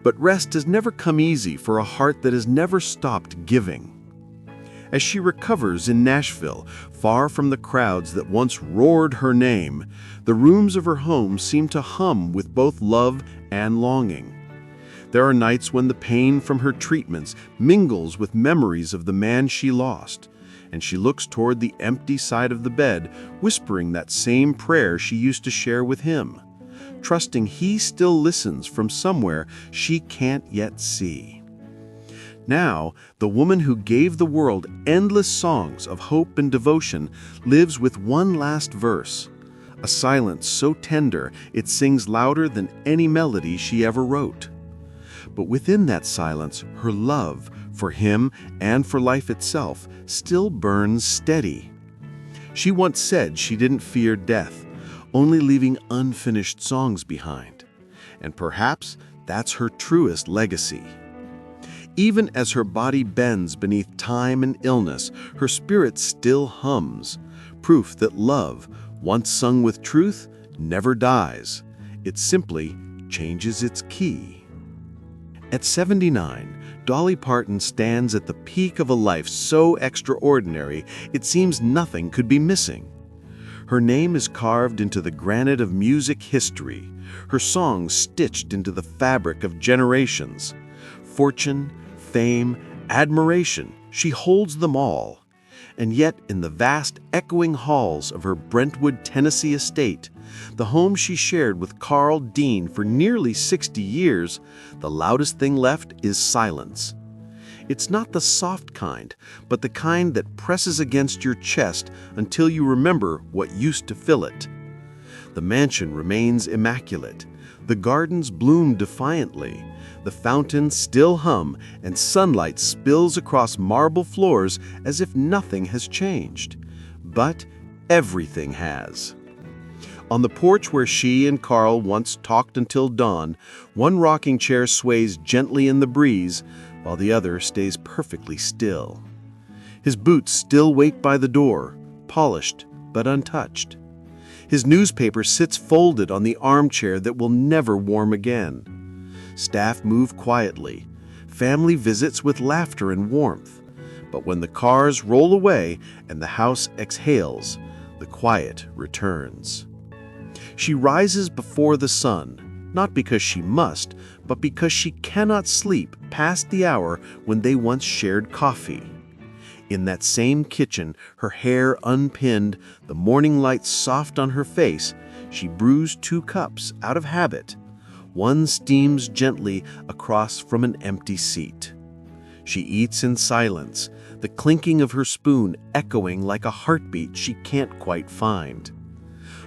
[SPEAKER 2] But rest has never come easy for a heart that has never stopped giving. As she recovers in Nashville, far from the crowds that once roared her name, the rooms of her home seem to hum with both love and longing. There are nights when the pain from her treatments mingles with memories of the man she lost, and she looks toward the empty side of the bed, whispering that same prayer she used to share with him. trusting he still listens from somewhere she can't yet see. Now, the woman who gave the world endless songs of hope and devotion lives with one last verse, a silence so tender it sings louder than any melody she ever wrote. But within that silence, her love for him and for life itself still burns steady. She once said she didn't fear death, only leaving unfinished songs behind. And perhaps that's her truest legacy. Even as her body bends beneath time and illness, her spirit still hums, proof that love, once sung with truth, never dies. It simply changes its key. At 79, Dolly Parton stands at the peak of a life so extraordinary it seems nothing could be missing. Her name is carved into the granite of music history, her songs stitched into the fabric of generations. Fortune, fame, admiration, she holds them all. And yet, in the vast, echoing halls of her Brentwood, Tennessee estate, the home she shared with Carl Dean for nearly 60 years, the loudest thing left is silence. It's not the soft kind, but the kind that presses against your chest until you remember what used to fill it. The mansion remains immaculate. The gardens bloom defiantly. The fountains still hum, and sunlight spills across marble floors as if nothing has changed. But everything has. On the porch where she and Carl once talked until dawn, one rocking chair sways gently in the breeze, while the other stays perfectly still. His boots still wait by the door, polished but untouched. His newspaper sits folded on the armchair that will never warm again. Staff move quietly, family visits with laughter and warmth. But when the cars roll away and the house exhales, the quiet returns. She rises before the sun, not because she must, but because she cannot sleep past the hour when they once shared coffee. In that same kitchen, her hair unpinned, the morning light soft on her face, she brews 2 cups out of habit. One steams gently across from an empty seat. She eats in silence, the clinking of her spoon echoing like a heartbeat she can't quite find.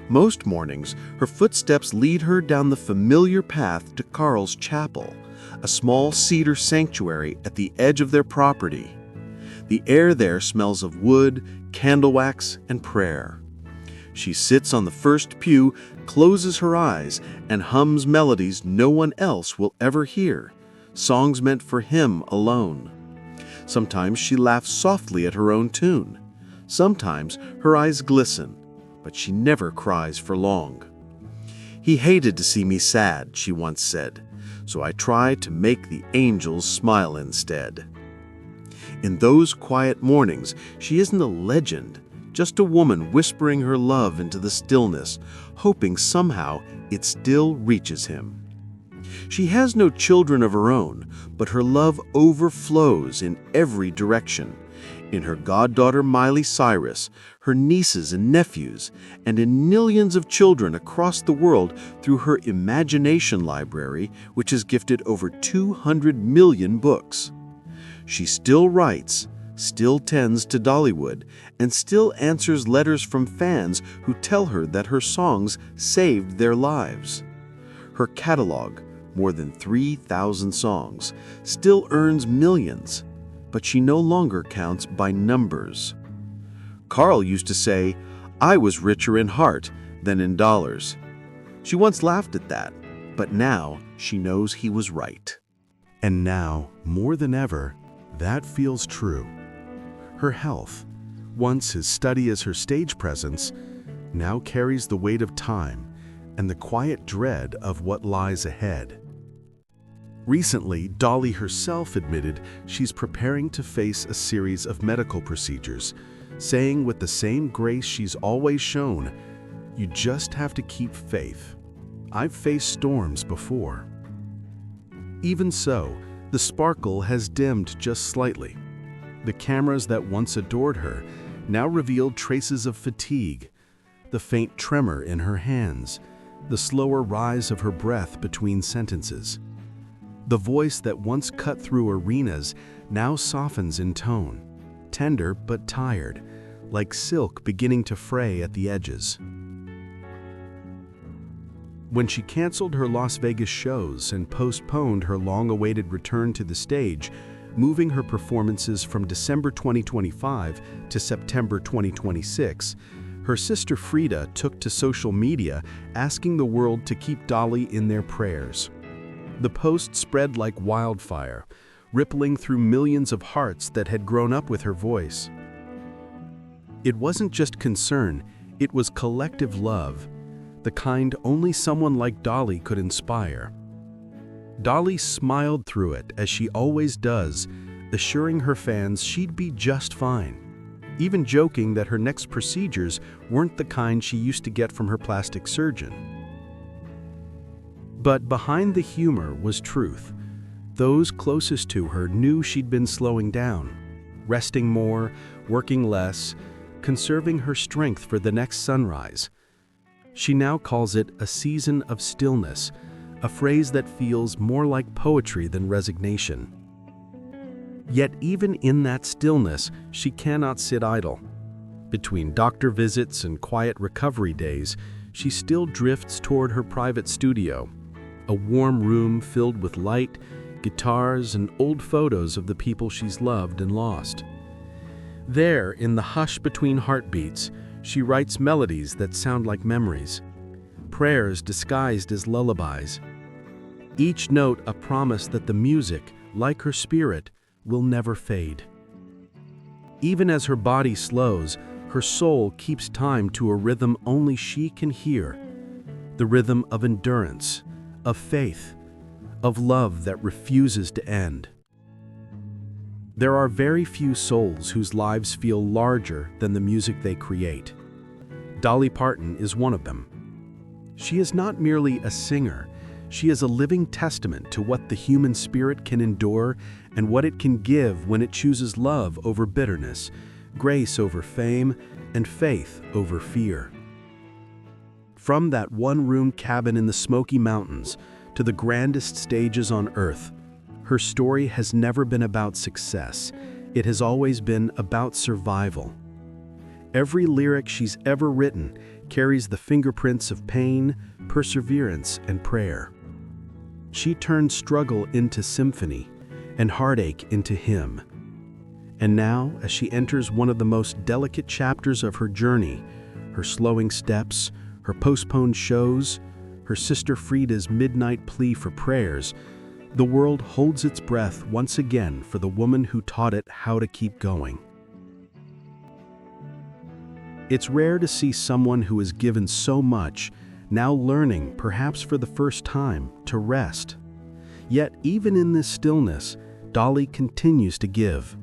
[SPEAKER 2] Most mornings, her footsteps lead her down the familiar path to Carl's chapel, a small cedar sanctuary at the edge of their property. The air there smells of wood, candle wax, and prayer. She sits on the first pew, closes her eyes, and hums melodies no one else will ever hear, songs meant for him alone. Sometimes she laughs softly at her own tune. Sometimes her eyes glisten, but she never cries for long. "He hated to see me sad," she once said, "so I try to make the angels smile instead." In those quiet mornings, she isn't a legend, just a woman whispering her love into the stillness, hoping somehow it still reaches him. She has no children of her own, but her love overflows in every direction. In her goddaughter Miley Cyrus, her nieces and nephews, and in millions of children across the world through her imagination library, which has gifted over 200 million books. She still writes, still tends to Dollywood, and still answers letters from fans who tell her that her songs saved their lives. Her catalog, more than 3,000 songs, still earns millions, but she no longer counts by numbers. Carl used to say, "I was richer in heart than in dollars." She once laughed at that, but now she knows he was right.
[SPEAKER 3] And now, more than ever, that feels true. Her health, once as steady as her stage presence, now carries the weight of time and the quiet dread of what lies ahead. Recently, Dolly herself admitted she's preparing to face a series of medical procedures, saying with the same grace she's always shown, "You just have to keep faith. I've faced storms before." Even so, the sparkle has dimmed just slightly. The cameras that once adored her now revealed traces of fatigue, the faint tremor in her hands,
[SPEAKER 2] the slower rise of her breath between sentences. The voice that once cut through arenas now softens in tone, tender but tired, like silk beginning to fray at the edges. When she canceled her Las Vegas shows and postponed her long-awaited return to the stage, moving her performances from December 2025 to September 2026, her sister Frida took to social media asking the world to keep Dolly in their prayers. The post spread like wildfire, rippling through millions of hearts that had grown up with her voice. It wasn't just concern, it was collective love, the kind only someone like Dolly could inspire. Dolly smiled through it, as she always does, assuring her fans she'd be just fine, even joking that her next procedures weren't the kind she used to get from her plastic surgeon. But behind the humor was truth. Those closest to her knew she'd been slowing down, resting more, working less, conserving her strength for the next sunrise. She now calls it a season of stillness, a phrase that feels more like poetry than resignation. Yet even in that stillness, she cannot sit idle. Between doctor visits and quiet recovery days, she still drifts toward her private studio, a warm room filled with light, guitars, and old photos of the people she's loved and lost. There, in the hush between heartbeats, she writes melodies that sound like memories, prayers disguised as lullabies. Each note a promise that the music, like her spirit, will never fade. Even as her body slows, her soul keeps time to a rhythm only she can hear, the rhythm of endurance, of faith, of love that refuses to end. There are very few souls whose lives feel larger than the music they create. Dolly Parton is one of them. She is not merely a singer, she is a living testament to what the human spirit can endure and what it can give when it chooses love over bitterness, grace over fame, and faith over fear. From that one-room cabin in the Smoky Mountains to the grandest stages on earth, her story has never been about success. It has always been about survival. Every lyric she's ever written carries the fingerprints of pain, perseverance, and prayer. She turned struggle into symphony and heartache into hymn. And now, as she enters one of the most delicate chapters of her journey, her slowing steps, her postponed shows, her sister Frida's midnight plea for prayers, the world holds its breath once again for the woman who taught it how to keep going. It's rare to see someone who has given so much, now learning, perhaps for the first time, to rest. Yet even in this stillness, Dolly continues to give.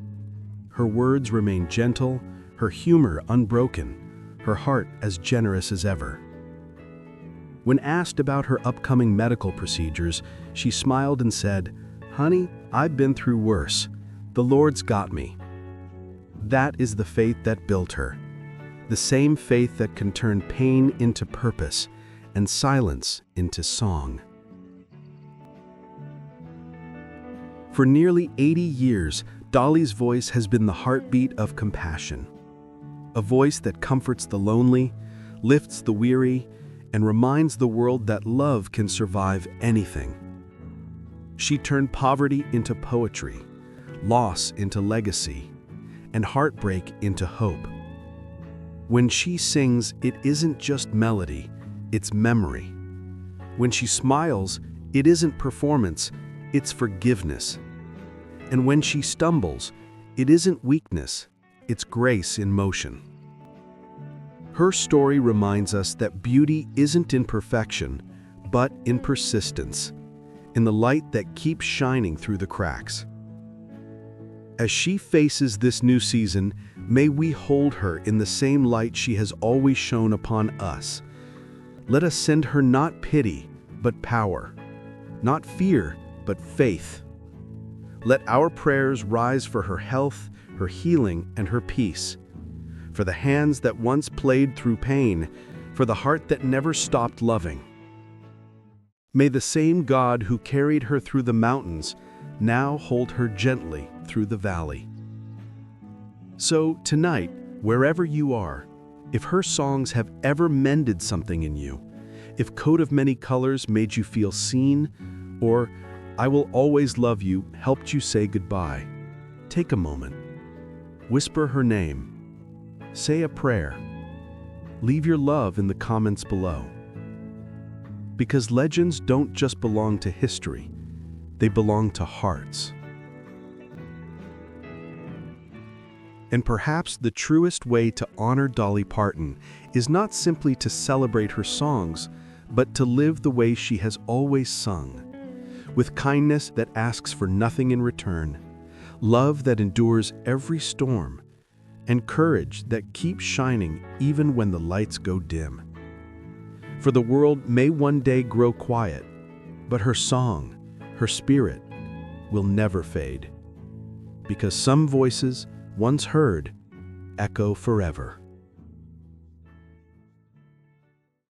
[SPEAKER 2] Her words remain gentle, her humor unbroken, her heart as generous as ever. When asked about her upcoming medical procedures, she smiled and said, "Honey, I've been through worse. The Lord's got me." That is the faith that built her. The same faith that can turn pain into purpose and silence into song. For nearly 80 years, Dolly's voice has been the heartbeat of compassion. A voice that comforts the lonely, lifts the weary, and reminds the world that love can survive anything. She turned poverty into poetry, loss into legacy, and heartbreak into hope. When she sings, it isn't just melody, it's memory. When she smiles, it isn't performance, it's forgiveness. And when she stumbles, it isn't weakness, it's grace in motion. Her story reminds us that beauty isn't in perfection, but in persistence, in the light that keeps shining through the cracks. As she faces this new season, may we hold her in the same light she has always shone upon us. Let us send her not pity, but power, not fear, but faith. Let our prayers rise for her health, her healing, and her peace. For the hands that once played through pain, for the heart that never stopped loving.
[SPEAKER 3] May the same God who carried her through the mountains now hold her gently through the valley. So tonight, wherever you are, if her songs have ever mended something in you, if Coat of Many Colors made you feel seen, or I Will Always Love You helped you say goodbye, take a moment. Whisper her name. Say a prayer. Leave your love in the comments below. Because legends don't just belong to history, they belong to hearts. And perhaps the truest way to honor Dolly Parton is not simply to celebrate her songs, but to live the way she has always sung, with kindness that asks for nothing in return, love that endures every storm, and courage that keeps shining even when the lights go dim. For the world may one day grow quiet, but her song, her spirit, will never fade. Because some voices, once heard, echo forever.